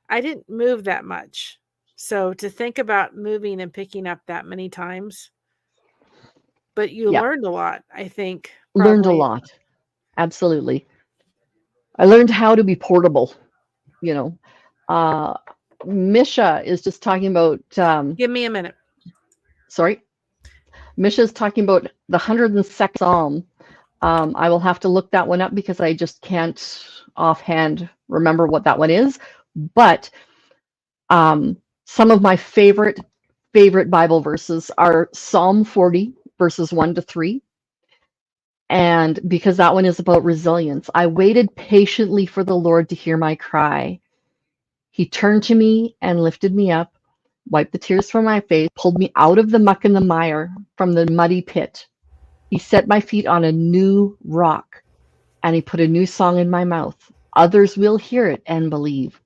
I didn't move that much. So to think about moving and picking up that many times, but you Yeah. learned a lot, I think. Learned a Probably. lot. Absolutely. I learned how to be portable, you know. Misha is just talking about Give me a minute. sorry. Misha is talking about the 102nd Psalm. I will have to look that one up because I just can't offhand remember what that one is. But some of my favorite Bible verses are Psalm 40, verses 1 to 3. And because that one is about resilience, I waited patiently for the Lord to hear my cry. He turned to me and lifted me up, wiped the tears from my face, pulled me out of the muck and the mire, from the muddy pit. He set my feet on a new rock, and he put a new song in my mouth. Others will hear it and believe.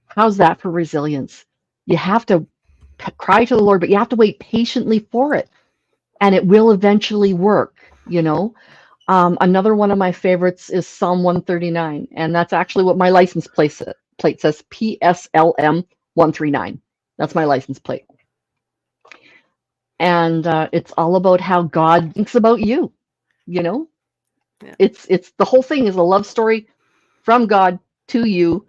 How's that for resilience? You have to cry to the Lord, but you have to wait patiently for it, and it will eventually work, you know? Another one of my favorites is Psalm 139, and that's actually what my license plate says, PSLM 139. That's my license plate. And it's all about how God thinks about you, you know? Yeah. It's the whole thing is a love story from God to you.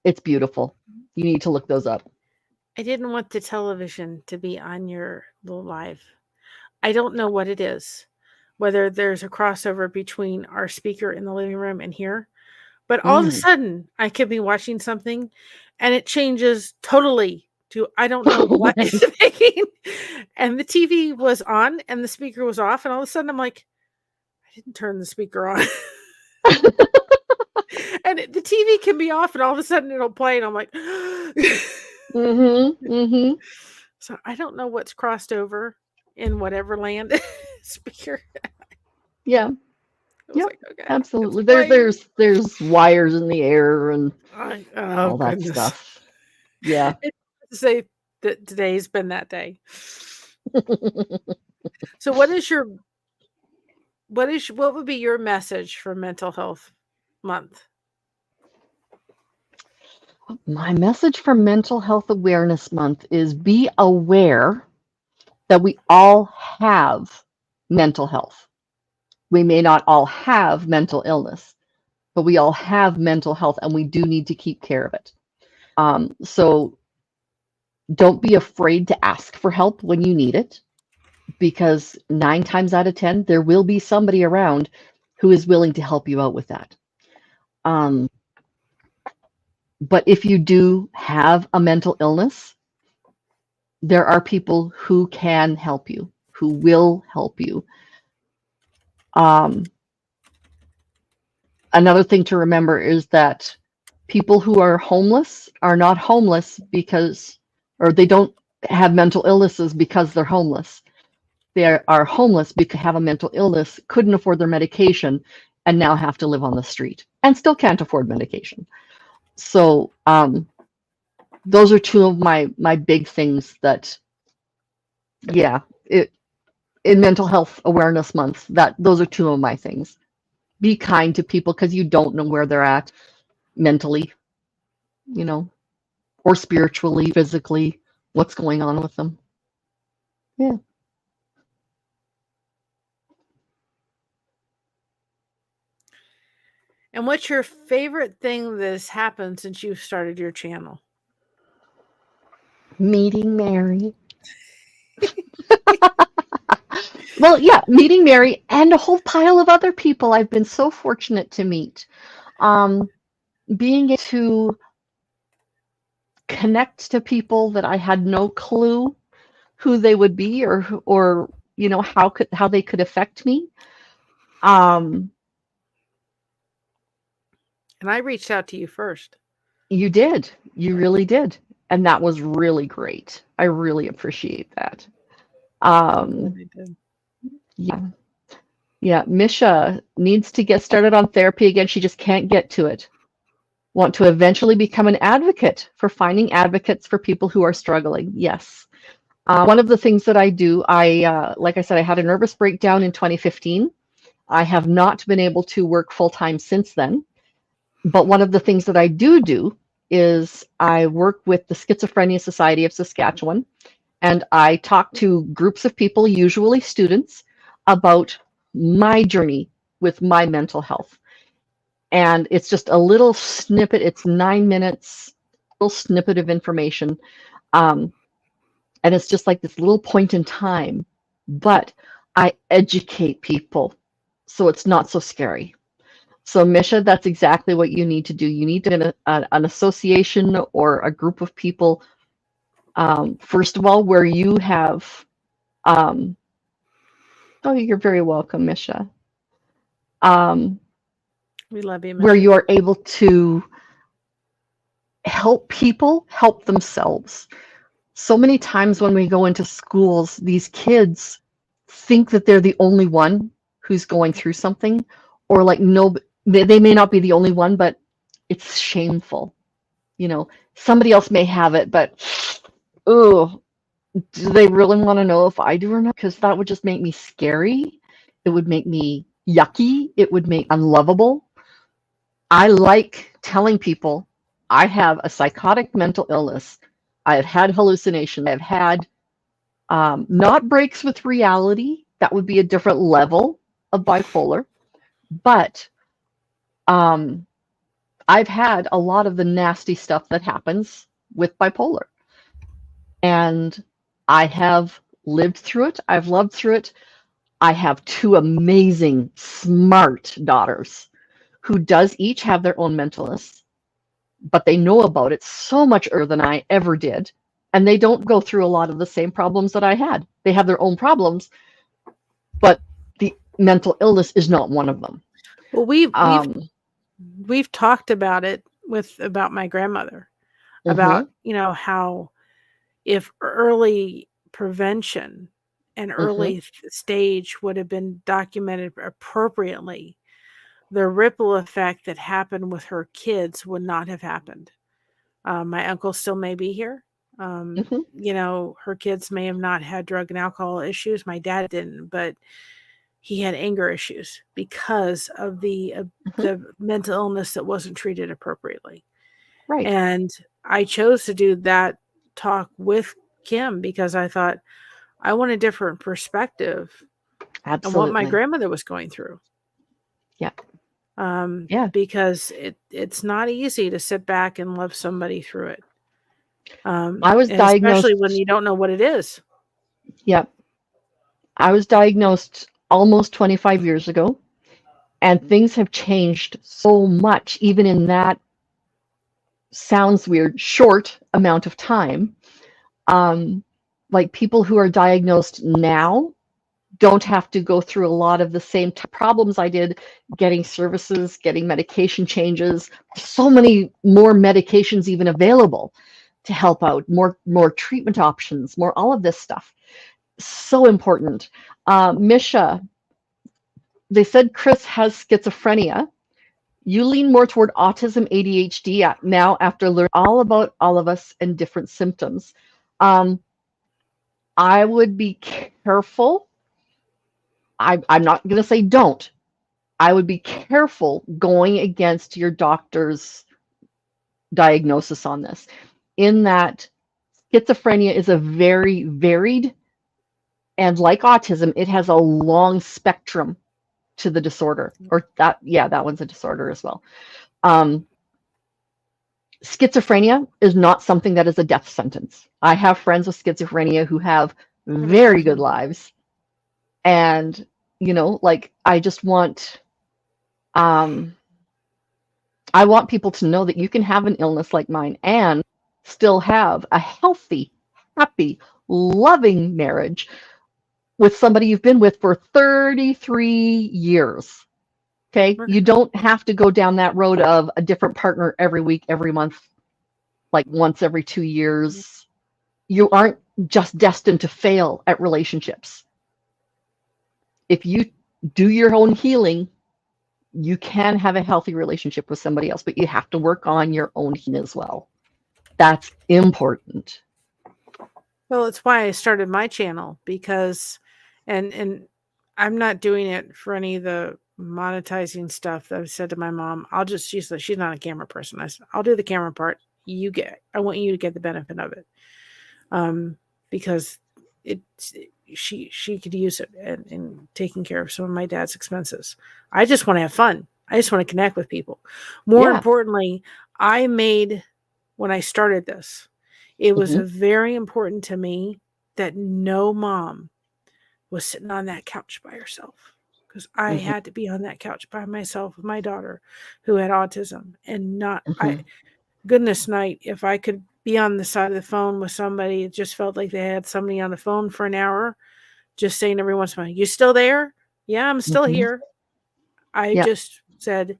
It's beautiful. You need to look those up. I didn't want the television to be on your little live. I don't know what it is, whether there's a crossover between our speaker in the living room and here, but all of a sudden I could be watching something and it changes totally to I don't know what is making. And the TV was on and the speaker was off, and all of a sudden I'm like, I didn't turn the speaker on. And the TV can be off and all of a sudden it'll play and I'm like So I don't know what's crossed over in whatever land speaker. Yeah. I was Yep. like, okay, Absolutely. it's There's wires in the air and oh all that goodness. stuff. Yeah. It's hard to say that today's been that day. So what would be your message for Mental Health Month? My message for Mental Health Awareness Month is be aware that we all have mental health. We may not all have mental illness, but we all have mental health, and we do need to keep care of it. So don't be afraid to ask for help when you need it, because 9 times out of 10, there will be somebody around who is willing to help you out with that. But if you do have a mental illness, there are people who can help you, who will help you. Another thing to remember is that people who are homeless are not homeless because, or they don't have mental illnesses because they're homeless. They are homeless because they have a mental illness, couldn't afford their medication, and now have to live on the street and still can't afford medication. So those are two of my big things that, yeah, in Mental Health Awareness Month, those are two of my things. Be kind to people because you don't know where they're at mentally, or spiritually, physically, what's going on with them. Yeah. And what's your favorite thing that has happened since you've started your channel? Meeting Mary. Well, yeah, meeting Mary and a whole pile of other people I've been so fortunate to meet. Being able to connect to people that I had no clue who they would be or how they could affect me. And I reached out to you first. You did. You really did. And that was really great. I really appreciate that. Yeah. Yeah. Misha needs to get started on therapy again. She just can't get to it. Want to eventually become an advocate for finding advocates for people who are struggling. Yes. One of the things that I do, like I said, I had a nervous breakdown in 2015. I have not been able to work full time since then. But one of the things that I do is I work with the Schizophrenia Society of Saskatchewan, and I talk to groups of people, usually students, about my journey with my mental health. And it's just a little snippet, it's 9 minutes, a little snippet of information. And it's just like this little point in time, but I educate people so it's not so scary. So Misha, that's exactly what you need to do. You need to get an association or a group of people, first of all, where you have, oh, you're very welcome, Misha. We love you, Misha. Where you are able to help people help themselves. So many times when we go into schools, these kids think that they're the only one who's going through something, or like no, they may not be the only one, but it's shameful. Somebody else may have it, but oh, do they really want to know if I do or not? Because that would just make me scary. It would make me yucky. It would make unlovable. I like telling people I have a psychotic mental illness. I have had hallucinations. I have had not breaks with reality. That would be a different level of bipolar. But I've had a lot of the nasty stuff that happens with bipolar. And I have lived through it. I've loved through it. I have two amazing, smart daughters who does each have their own mental illness, but they know about it so much earlier than I ever did. And they don't go through a lot of the same problems that I had. They have their own problems, but the mental illness is not one of them. Well, we've talked about it about my grandmother, about how if early prevention and early stage would have been documented appropriately, the ripple effect that happened with her kids would not have happened. My uncle still may be here. Her kids may have not had drug and alcohol issues. My dad didn't, but he had anger issues because of the mental illness that wasn't treated appropriately. Right. And I chose to do that talk with Kim because I thought I want a different perspective on what my grandmother was going through. Yeah. Because it's not easy to sit back and love somebody through it. I was diagnosed, especially when you don't know what it is. Yep. I was diagnosed almost 25 years ago, and things have changed so much, even in that, sounds weird, short amount of time. Like people who are diagnosed now don't have to go through a lot of the same problems I did, getting services, getting medication changes, so many more medications even available to help out, more treatment options, more all of this stuff. So important. Misha, they said Chris has schizophrenia. You lean more toward autism, ADHD now after learning all about all of us and different symptoms. I would be careful I'm not going to say don't. I would be careful going against your doctor's diagnosis on this, in that schizophrenia is a very varied, and like autism, it has a long spectrum to the disorder. Or that, yeah, that one's a disorder as well. Schizophrenia is not something that is a death sentence. I have friends with schizophrenia who have very good lives. And, you know, like, I just want, I want people to know that you can have an illness like mine and still have a healthy, happy, loving marriage with somebody you've been with for 33 years. Okay? You don't have to go down that road of a different partner every week, every month, like once every 2 years. You aren't just destined to fail at relationships. If you do your own healing, you can have a healthy relationship with somebody else, but you have to work on your own healing as well. That's important. Well, it's why I started my channel, because, and I'm not doing it for any of the monetizing stuff that I've said to my mom. She's not a camera person. I said, I'll do the camera part. I want you to get the benefit of it. Because she could use it in taking care of some of my dad's expenses. I just want to have fun. I just want to connect with people. More importantly, when I started this, it was very important to me that no mom was sitting on that couch by herself, because I had to be on that couch by myself with my daughter who had autism, and goodness night, if I could be on the side of the phone with somebody, it just felt like they had somebody on the phone for an hour, just saying every once in a while, "You still there?" "Yeah, I'm still here." I just said,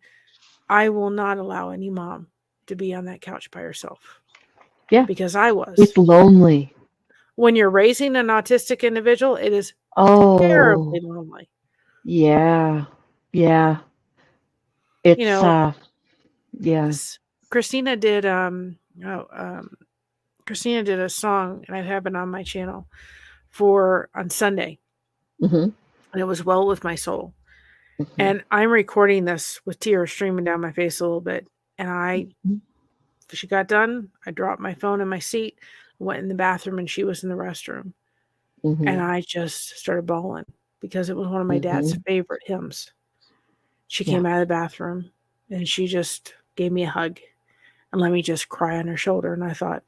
I will not allow any mom to be on that couch by herself. Yeah. Because I was. It's lonely. When you're raising an autistic individual, it is terribly lonely. Yeah. Yeah. It's, yes. Christina did Christina did a song, and I have it on my channel, on Sunday. And it was Well With My Soul. And I'm recording this with tears streaming down my face a little bit. And she got done. I dropped my phone in my seat, went in the bathroom, and she was in the restroom. And I just started bawling, because it was one of my dad's favorite hymns. She came out of the bathroom, and she just gave me a hug and let me just cry on her shoulder. And I thought,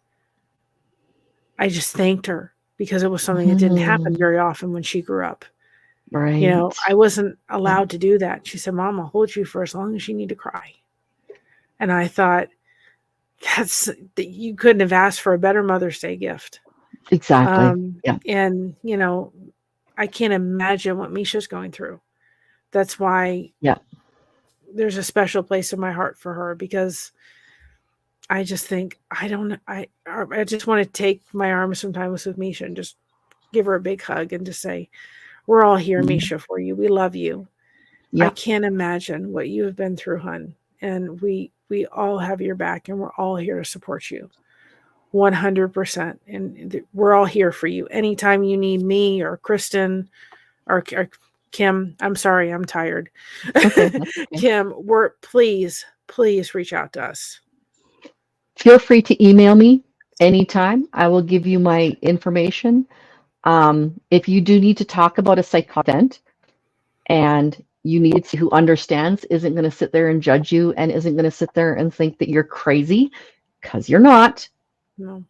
I just thanked her, because it was something that didn't happen very often when she grew up. Right. You know, I wasn't allowed to do that. She said, "Mom, I'll hold you for as long as you need to cry." And I thought, you couldn't have asked for a better Mother's Day gift. Exactly. And, you know, I can't imagine what Misha's going through. That's why there's a special place in my heart for her, because I just think, I just want to take my arms sometimes with Misha and just give her a big hug and just say, "We're all here, Misha, for you. We love you." I can't imagine what you have been through, hon. And we all have your back, and we're all here to support you 100%. And we're all here for you. Anytime you need me or Kristen or Kim, I'm sorry, I'm tired. Okay. Kim, please reach out to us. Feel free to email me anytime. I will give you my information. If you do need to talk about a psychotic, and you need to who understands, isn't going to sit there and judge you, and isn't going to sit there and think that you're crazy, because you're not. No.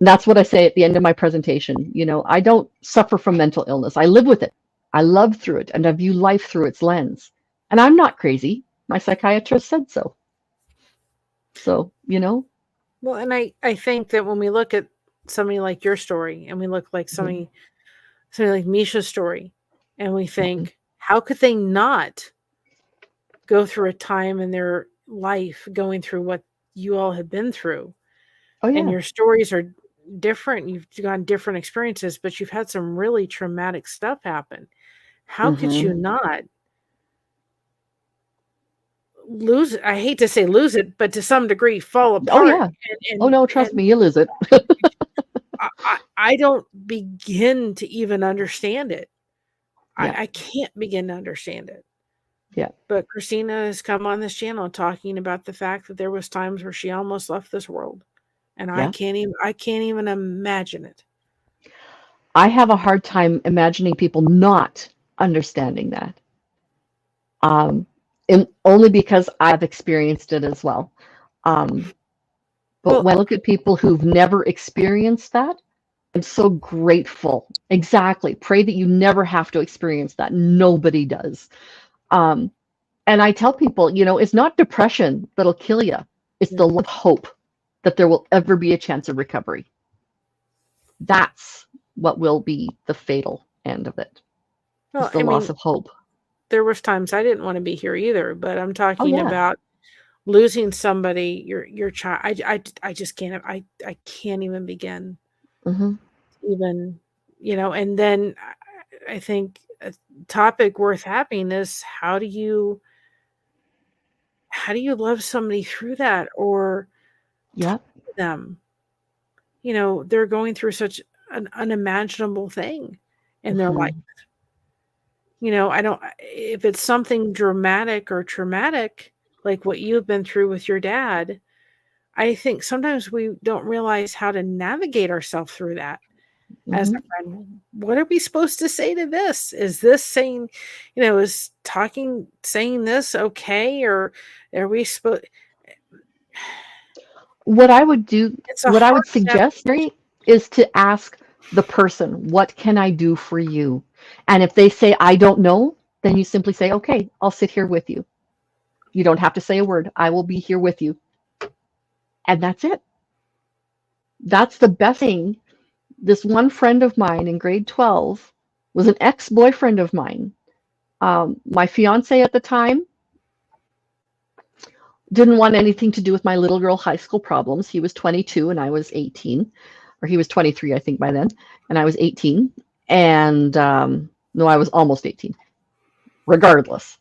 That's what I say at the end of my presentation. You know, I don't suffer from mental illness. I live with it. I love through it, and I view life through its lens. And I'm not crazy. My psychiatrist said so. So, you know. Well, and I think that when we look at somebody like your story, and we look like somebody like Misha's story, and we think, how could they not go through a time in their life going through what you all have been through? And your stories are different. You've gone different experiences, but you've had some really traumatic stuff happen. How could you not lose it? I hate to say lose it, but to some degree fall apart. No, trust me, you lose it. I don't begin to even understand it. Yeah. I can't begin to understand it. Yeah. But Christina has come on this channel talking about the fact that there was times where she almost left this world, and Yeah. I can't even imagine it. I have a hard time imagining people not understanding that. And only because I've experienced it as well. But Well, when I look at people who've never experienced that, I'm so grateful. Exactly. Pray that you never have to experience that. Nobody does. And I tell people, it's not depression that'll kill you. It's the lack of hope that there will ever be a chance of recovery. That's what will be the fatal end of it. well, It's the loss of hope. there was times I didn't want to be here either, but I'm Oh talking yeah. about losing somebody, your child. I just can't. I can't even begin. Hmm. Even, and then I think a topic worth having is how do you love somebody through that, or Yeah. talk to them? They're going through such an unimaginable thing in their life. Hmm. I don't, if it's something dramatic or traumatic, like what you've been through with your dad, I think sometimes we don't realize how to navigate ourselves through that. As Hmm. a friend, what are we supposed to say to this? Is this saying, is saying this okay? Or are we supposed, What I would do, it's a what I would hard suggest, navigation. Mary, is to ask the person, what can I do for you? And if they say, I don't know, then you simply say, okay, I'll sit here with you. You don't have to say a word. I will be here with you. And that's it. That's the best thing. This one friend of mine in grade 12 was an ex-boyfriend of mine. My fiance at the time didn't want anything to do with my little girl high school problems. He was 22 and I was 18, or he was 23, I think, by then, and I was 18. And no, I was almost 18, regardless.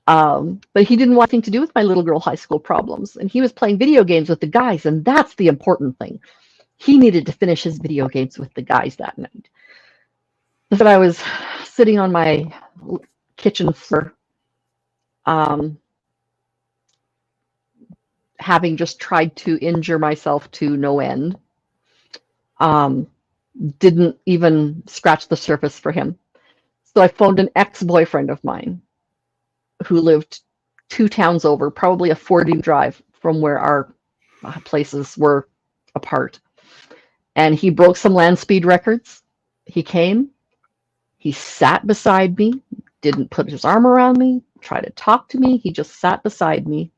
But he didn't want anything to do with my little girl high school problems. And he was playing video games with the guys, and that's the important thing. He needed to finish his video games with the guys that night. So I was sitting on my kitchen floor, um, having just tried to injure myself to no end. Um, didn't even scratch the surface for him. So I phoned an ex-boyfriend of mine who lived 2 towns over, probably a 40 drive from where our places were apart. And he broke some land speed records. He came, he sat beside me, didn't put his arm around me, try to talk to me. He just sat beside me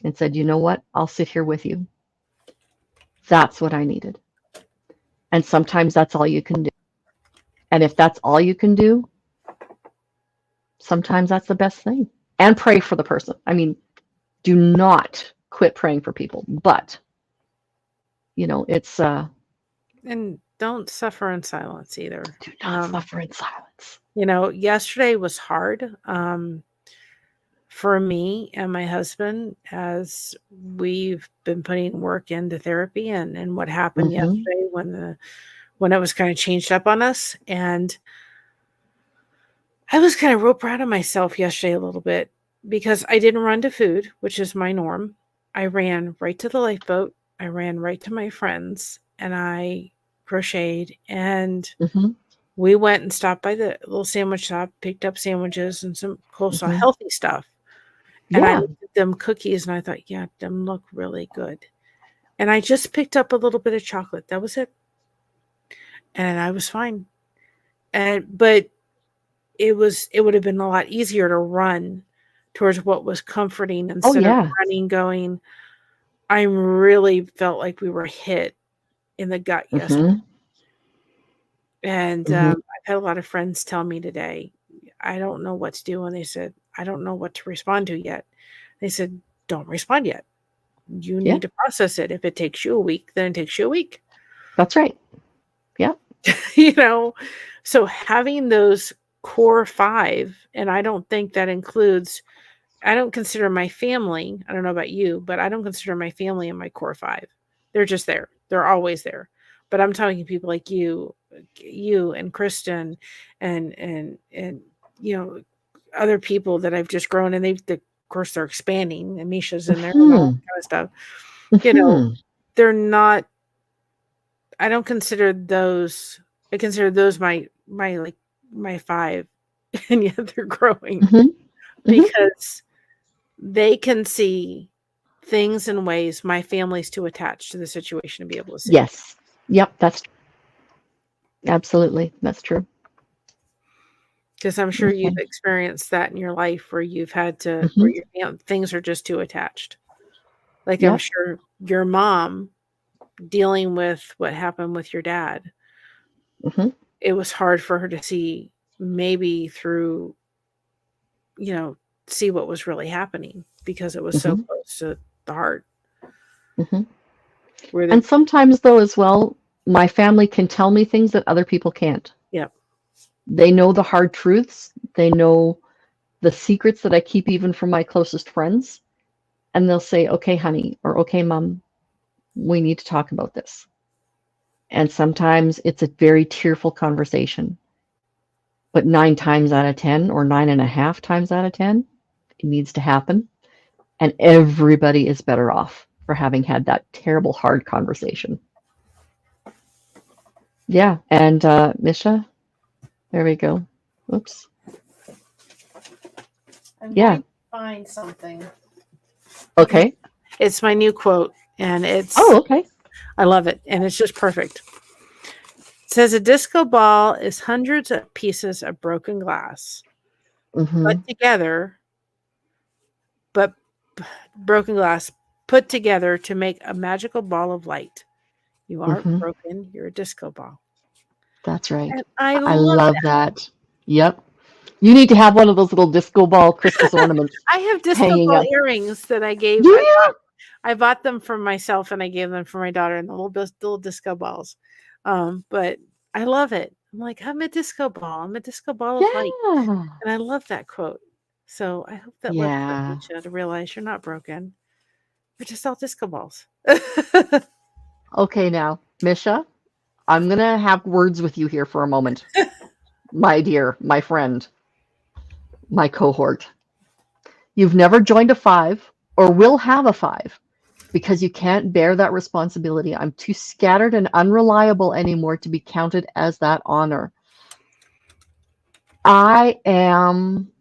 and said, you know what? I'll sit here with you. That's what I needed. And sometimes that's all you can do. And if that's all you can do, sometimes that's the best thing. And pray for the person. I mean, do not quit praying for people, but it's And don't suffer in silence either. do not suffer in silence. Yesterday was hard. For me and my husband, as we've been putting work into therapy and what happened yesterday when it was kind of changed up on us. And I was kind of real proud of myself yesterday a little bit because I didn't run to food, which is my norm. I ran right to the lifeboat. I ran right to my friends and I crocheted, and Mm-hmm. we went and stopped by the little sandwich shop, picked up sandwiches and some coleslaw, Mm-hmm. healthy stuff. And I Yeah. looked at them cookies and I thought, yeah, them look really good. And I just picked up a little bit of chocolate. That was it. And I was fine. But it would have been a lot easier to run towards what was comforting Oh instead of yeah. running going, I really felt like we were hit in the gut yesterday. Mm-hmm. And Mm-hmm. I've had a lot of friends tell me today, I don't know what to do. And they said, I don't know what to respond to yet. They said, don't respond yet. You Yeah, need to process it. If it takes you a week, then it takes you a week. that's right. Yeah. So having those core 5, and I don't think that includes, I don't consider my family, I don't know about you, but I don't consider my family in my core 5. They're just there. They're always there. But I'm talking people like you and Kristen and other people that I've just grown, and of course they're expanding, and Misha's in there and all Hmm. that kind of stuff. Hmm. They're not. I don't consider those. I consider those my like my five, and yet they're growing Hmm. Hmm. because they can see things in ways my family's too attached to the situation to be able to see. Yes. Yep. That's absolutely. That's true. Because I'm sure you've Okay. experienced that in your life where you've had to, where Hmm. things are just too attached. Like I'm Yep. sure your mom dealing with what happened with your dad, Hmm. it was hard for her to see maybe through, see what was really happening because it was so Hmm. close to the heart. Hmm. Where the And sometimes, though, as well, my family can tell me things that other people can't. yeah, They know the hard truths. They know the secrets that I keep even from my closest friends. And they'll say, okay, honey, or okay, mom, we need to talk about this. And sometimes it's a very tearful conversation. But 9 times out of 10, or 9.5 times out of 10, it needs to happen. And everybody is better off for having had that terrible, hard conversation. Yeah. And Misha, there we go. Oops. I'm Yeah. going to find something. Okay. It's my new quote, and Oh, okay. I love it, and it's just perfect. It says a disco ball is hundreds of pieces of broken glass Hmm. put together, but broken glass put together to make a magical ball of light. You aren't Hmm. broken, you're a disco ball. That's right. And I I love love that. that. Yep. You need to have one of those little disco ball Christmas ornaments I have disco hanging ball up. earrings that I gave. Do you? I bought them for myself and I gave them for my daughter and the little disco balls. But I love it. I'm like, I'm a disco ball. I'm a disco ball of light. Yeah. And I love that quote. So I hope that works for Yeah. Misha to realize you're not broken. We're just all disco balls. Okay, now, Misha, I'm going to have words with you here for a moment. My dear, my friend, my cohort. You've never joined a five or will have a five because you can't bear that responsibility. I'm too scattered and unreliable anymore to be counted as that honor. I am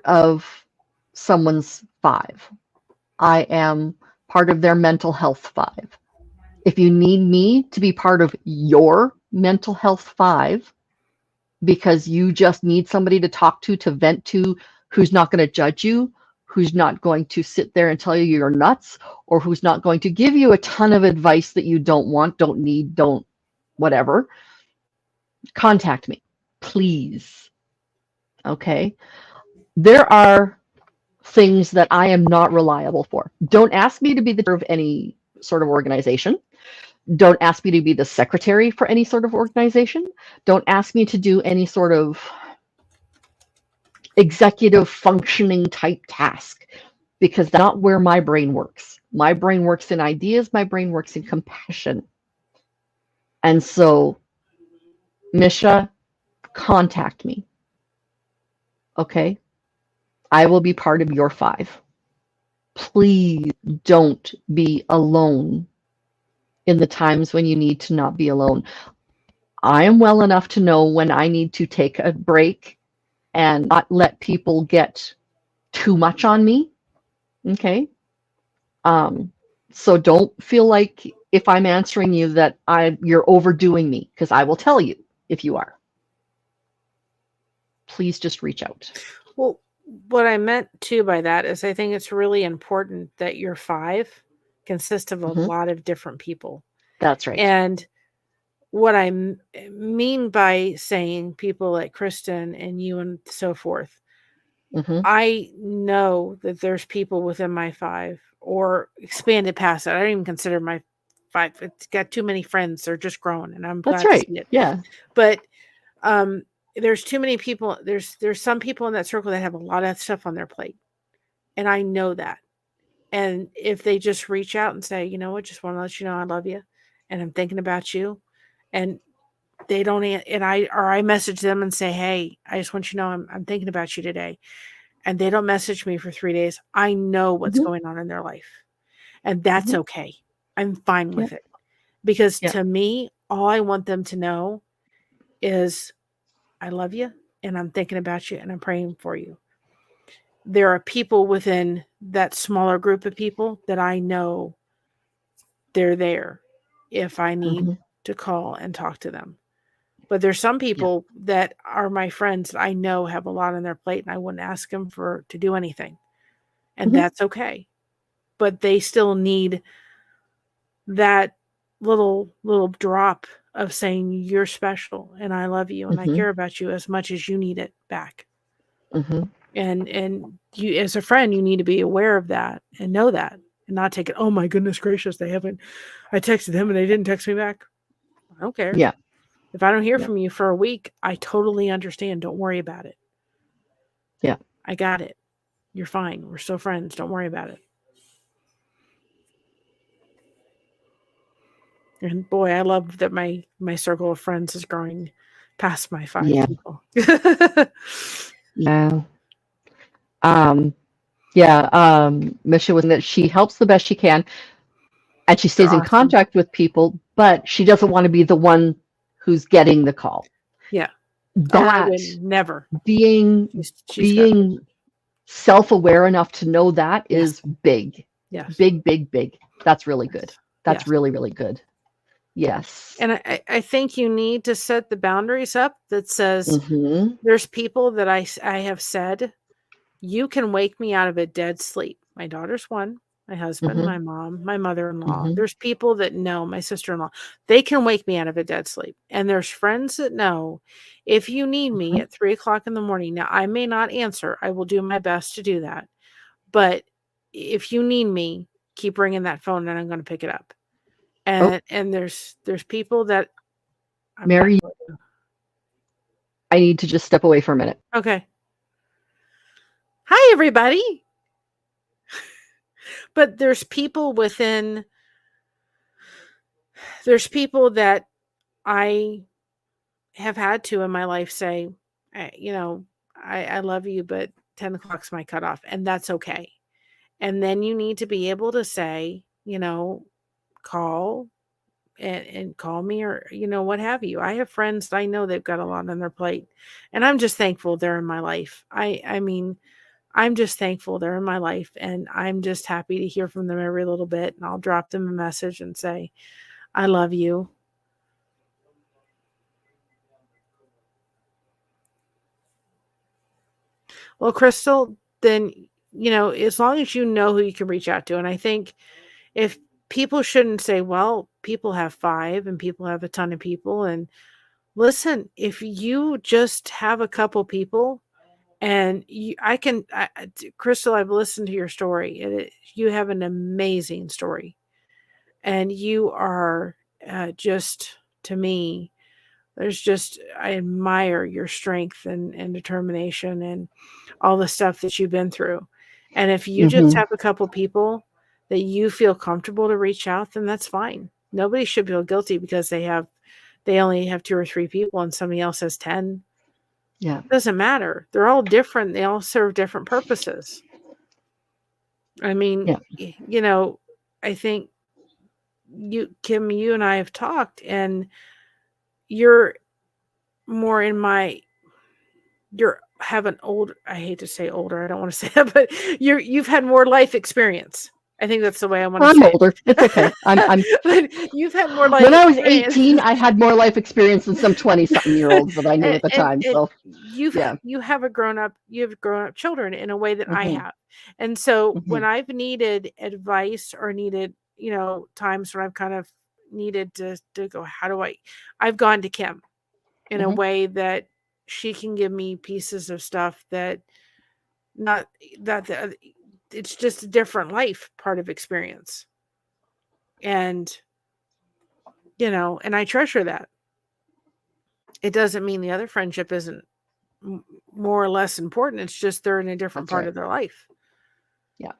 of someone's five. I am part of their mental health five. If you need me to be part of your mental health five because you just need somebody to talk to vent to, who's not going to judge you, who's not going to sit there and tell you you're nuts, or who's not going to give you a ton of advice that you don't want, don't need, don't whatever, contact me, please. Okay? There are things that I am not reliable for. Don't ask me to be the chair of any sort of organization. Don't ask me to be the secretary for any sort of organization. Don't ask me to do any sort of executive functioning type task because that's not where my brain works. My brain works in ideas, my brain works in compassion. And so, Misha, contact me. Okay? I will be part of your five. Please don't be alone in the times when you need to not be alone. I am well enough to know when I need to take a break and not let people get too much on me. Okay. Um, so don't feel like if I'm answering you that you're overdoing me, because I will tell you if you are. Please just reach out. Well, what I meant too by that is I think it's really important that your five consists of a Hmm. lot of different people. That's right. And what I mean by saying people like Kristen and you and so forth, Hmm. I know that there's people within my five or expanded past that. I don't even consider my five. It's got too many friends. They're just growing, and I'm That's glad to right. see it. Yeah. But there's too many people. There's some people in that circle that have a lot of stuff on their plate, and I know that. And if they just reach out and say, you know what, just want to let you know I love you and I'm thinking about you, and they don't, and I message them and say, hey, I just want you to know I'm thinking about you today. And they don't message me for 3 days. I know what's Mhm. going on in their life. And that's Mhm. okay. I'm fine with Yep. it. Because Yep. to me, all I want them to know is I love you and I'm thinking about you and I'm praying for you. There are people within that smaller group of people that I know they're there if I need Mhm. to call and talk to them. But there's some Yeah. people that are my friends that I know have a lot on their plate and I wouldn't ask them to do anything. And Mhm. that's okay. But they still need that little drop of saying you're special and I love you and I Mhm. care about you as much as you need it back. Mhm. And you, as a friend, you need to be aware of that and know that and not take it, oh my goodness gracious, I texted them and they didn't text me back. I don't care. Yeah. If I don't hear Yeah. from you for a week, I totally understand. Don't worry about it. Yeah. I got it. You're fine. We're still friends. Don't worry about it. And boy, I love that my circle of friends is growing past my 5 Yeah. people. Yeah. Um, yeah. Misha was that she helps the best she can, and she They're stays in awesome. contact with people, but she doesn't want to be the one who's getting the call. Yeah. Oh, I That would never. being She's got being self-aware enough to know that yes. is big. Yes. Big, big, big. That's really good. Yes. That's Yes. really, really good. Yes. And I think you need to set the boundaries up that says Mhm. there's people that I have said, you can wake me out of a dead sleep. My daughter's one, my husband, Mhm. my mom, my mother-in-law. Mhm. There's people that know, my sister-in-law, they can wake me out of a dead sleep. And there's friends that know if you need me Mhm. at 3 o'clock in the morning. Now, I may not answer. I will do my best to do that. But if you need me, keep ringing that phone and I'm going to pick it up. Oh, And there's people that I'm not Mary, going to. I need to just step away for a minute. Okay. Hi, everybody. But there's people that I have had to in my life say, you know, I love you, but 10 o'clock's my cutoff, and that's okay. And then you need to be able to say, call and call me or, what have you. I have friends that I know they've got a lot on their plate, and I'm just thankful they're in my life. I mean, I'm just thankful they're in my life, and I'm just happy to hear from them every little bit. And I'll drop them a message and say, I love you. Well, Crystal, then, as long as you know who you can reach out to, and I think if people shouldn't say, well, people have 5 and people have a ton of people. And listen, if you just have a couple people and Crystal, I've listened to your story. You have an amazing story. And you are just, to me, I admire your strength and determination and all the stuff that you've been through. And if you just Mhm. have a couple people that you feel comfortable to reach out, then that's fine. Nobody should feel guilty because they only have 2 or 3 people and somebody else has 10. Yeah. It doesn't matter. They're all different. They all serve different purposes. I mean, Yeah. I think Kim, you and I have talked, and you're more in my you're have an old I hate to say older, I don't want to say that, but you've had more life experience. I think that's the way I want to I'm say older. It's okay. I'm it. But you've had more life when I was experience. 18, I had more life experience than some 20-something-year-olds that I knew at the time. And So, yeah. you have grown up children in a way that I Mhm. have. And so when Mhm. I've needed advice or needed, times when I've kind of needed to go, I've gone to Kim in a Mhm. way that she can give me pieces of stuff that not that it's just a different life part of experience. And and I treasure that. It doesn't mean the other friendship isn't more or less important. It's just they're in a different That's part right. of their life. Yeah.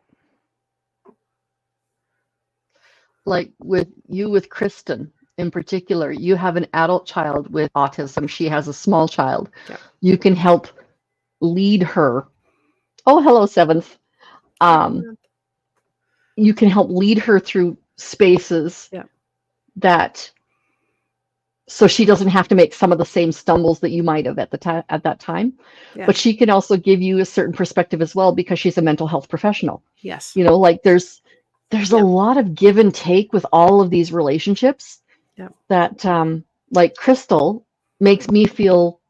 like with Kristen in particular, you have an adult child with autism. She has a small child. Yep. You can help lead her. Oh, hello, Seventh. Um, you can help lead her through spaces Yeah. that so she doesn't have to make some of the same stumbles that you might have at that time. Yeah. But she can also give you a certain perspective as well because she's a mental health professional. Yes. You know, like there's a Yep. lot of give and take with all of these relationships. Yep. That like Crystal makes me feel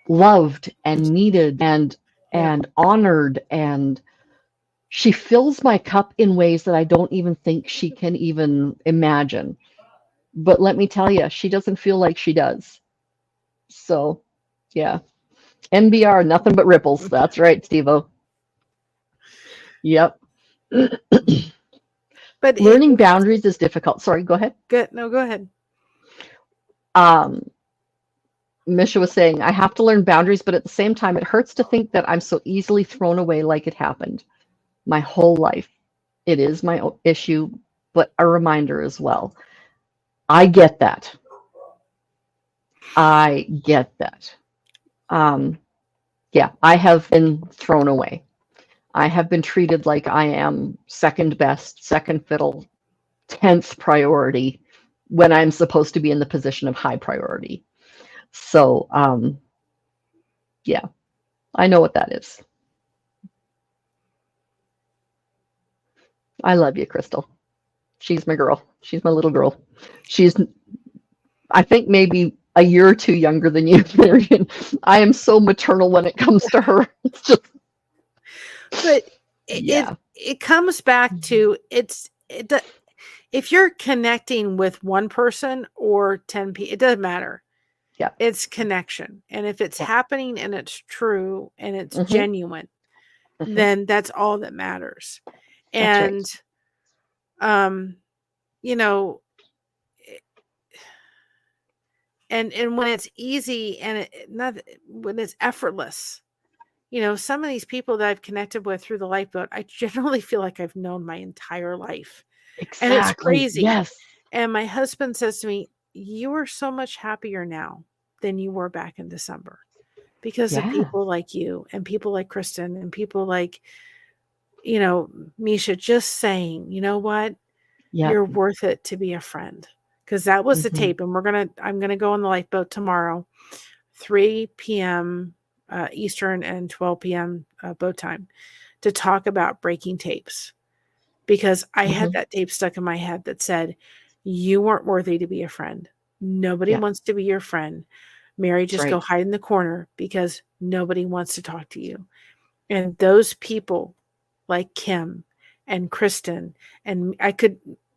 loved and needed and honored, and she fills my cup in ways that I don't even think she can even imagine. But let me tell you, she doesn't feel like she does. So, yeah. NBR, nothing but ripples. That's right, Steve-O. Yep. But Learning boundaries is difficult. Sorry, go ahead. Good. No, go ahead. Misha was saying, I have to learn boundaries, but at the same time, it hurts to think that I'm so easily thrown away like it happened my whole life. It is my issue, but a reminder as well. I get that. I get that. Yeah, I have been thrown away. I have been treated like I am second best, second fiddle, 10th priority when I'm supposed to be in the position of high priority. So, yeah, I know what that is. I love you, Crystal. She's my girl. She's my little girl. She's, I think, maybe a year or two younger than you, Marion. I am so maternal when it comes to her. It's just, But yeah. it comes back to if you're connecting with one person or 10 people, it doesn't matter. Yeah. It's connection. And if it's happening and it's true and it's genuine, then that's all that matters. And, you know, and when it's easy and when it's effortless, you know, some of these people that I've connected with through the Lifeboat, I generally feel like I've known my entire life. Exactly. And it's crazy. Yes. And my husband says to me, you are so much happier now than you were back in December because of people like you and people like Kristen and people like, you know, Misha, just saying, you know what? You're worth it to be a friend. Because that was the tape. And I'm going to go on the Lifeboat tomorrow, 3 p.m. Eastern and 12 p.m. Boat time, to talk about breaking tapes. Because I had that tape stuck in my head that said, you weren't worthy to be a friend. Nobody wants to be your friend. Mary, just go hide in the corner because nobody wants to talk to you. And those people like Kim and Kristen and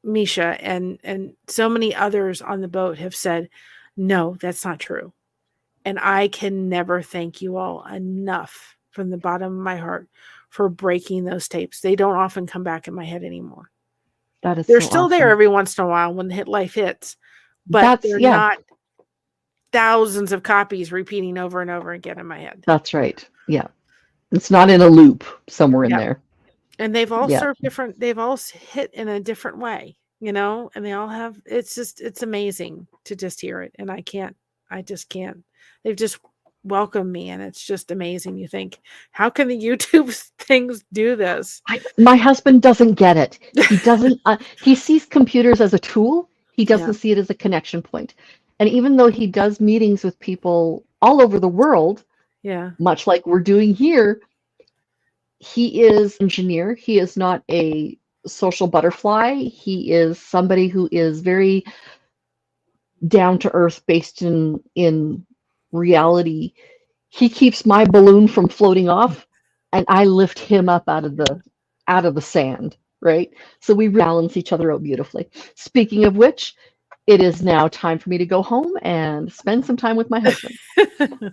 Misha and so many others on the boat have said, no, that's not true. And I can never thank you all enough from the bottom of my heart for breaking those tapes. They don't often come back in my head anymore. They're still awesome. There every once in a while when life hits, but they're not thousands of copies repeating over and over again in my head. That's right. Yeah. It's not in a loop somewhere in there. And they've all served different, they've all hit in a different way, you know, and they all have, it's amazing to just hear it. And I just can't. They've just welcomed me and it's just amazing. You think, how can the YouTube things do this? My husband doesn't get it. He doesn't, he sees computers as a tool. He doesn't see it as a connection point. And even though he does meetings with people all over the world, much like we're doing here, he is an engineer. He is not a social butterfly. He is somebody who is very down to earth, based in reality. He keeps my balloon from floating off, and I lift him up out of the sand, right? So we balance each other out beautifully. Speaking of which, it is now time for me to go home and spend some time with my husband.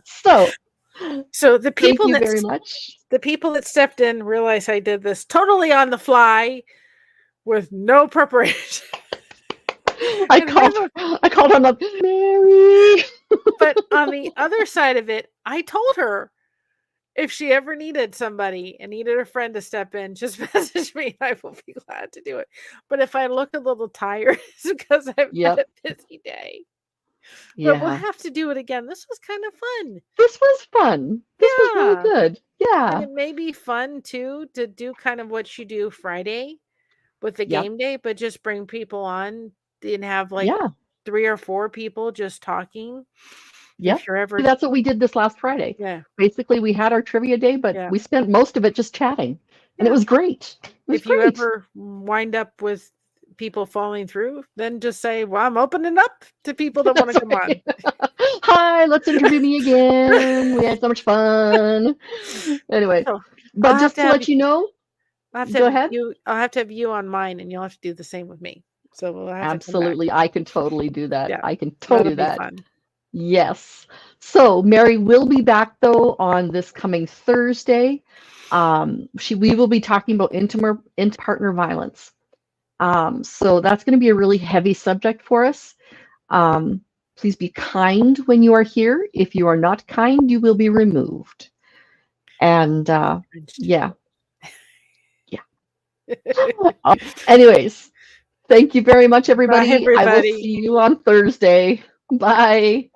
So the people thank you very much. The people that stepped in realize I did this totally on the fly with no preparation. I called him up, Mary. But on the other side of it, I told her, if she ever needed somebody and needed a friend to step in, just message me. I will be glad to do it. But if I look a little tired, it's because I've had Yep. a busy day. But we'll Yeah. have to do it again. This was kind of fun. This was fun. This was really Yeah. good. And Yeah. it may be fun too to do kind of what you do Friday with the Yep. game day, but just bring people on and have like Yeah. 3 or 4 people just talking. Yep. If you're ever That's what we did this last Friday. yeah, Basically, we had our trivia day, but yeah, we spent most of it just chatting, and it yeah. was great. It was If you great. ever wind up with people falling through, then just say, "Well, I'm opening up to people that wanna That's come on." right. Hi, let's interview me again. We had so much fun. Anyway, So, but I'll have just to to have let you know, go ahead. I'll have to have you on mine, and you'll have to do the same with me. So, we'll have to come back. Absolutely, I can totally do that. Yeah, I can totally that'll do be that. fun. Yes. So Mary will be back though on this coming Thursday. We will be talking about inter-partner violence. So that's going to be a really heavy subject for us. Please be kind when you are here. If you are not kind, you will be removed. And yeah. Anyways, thank you very much, Bye, everybody. I will everybody. see you on Thursday. Bye.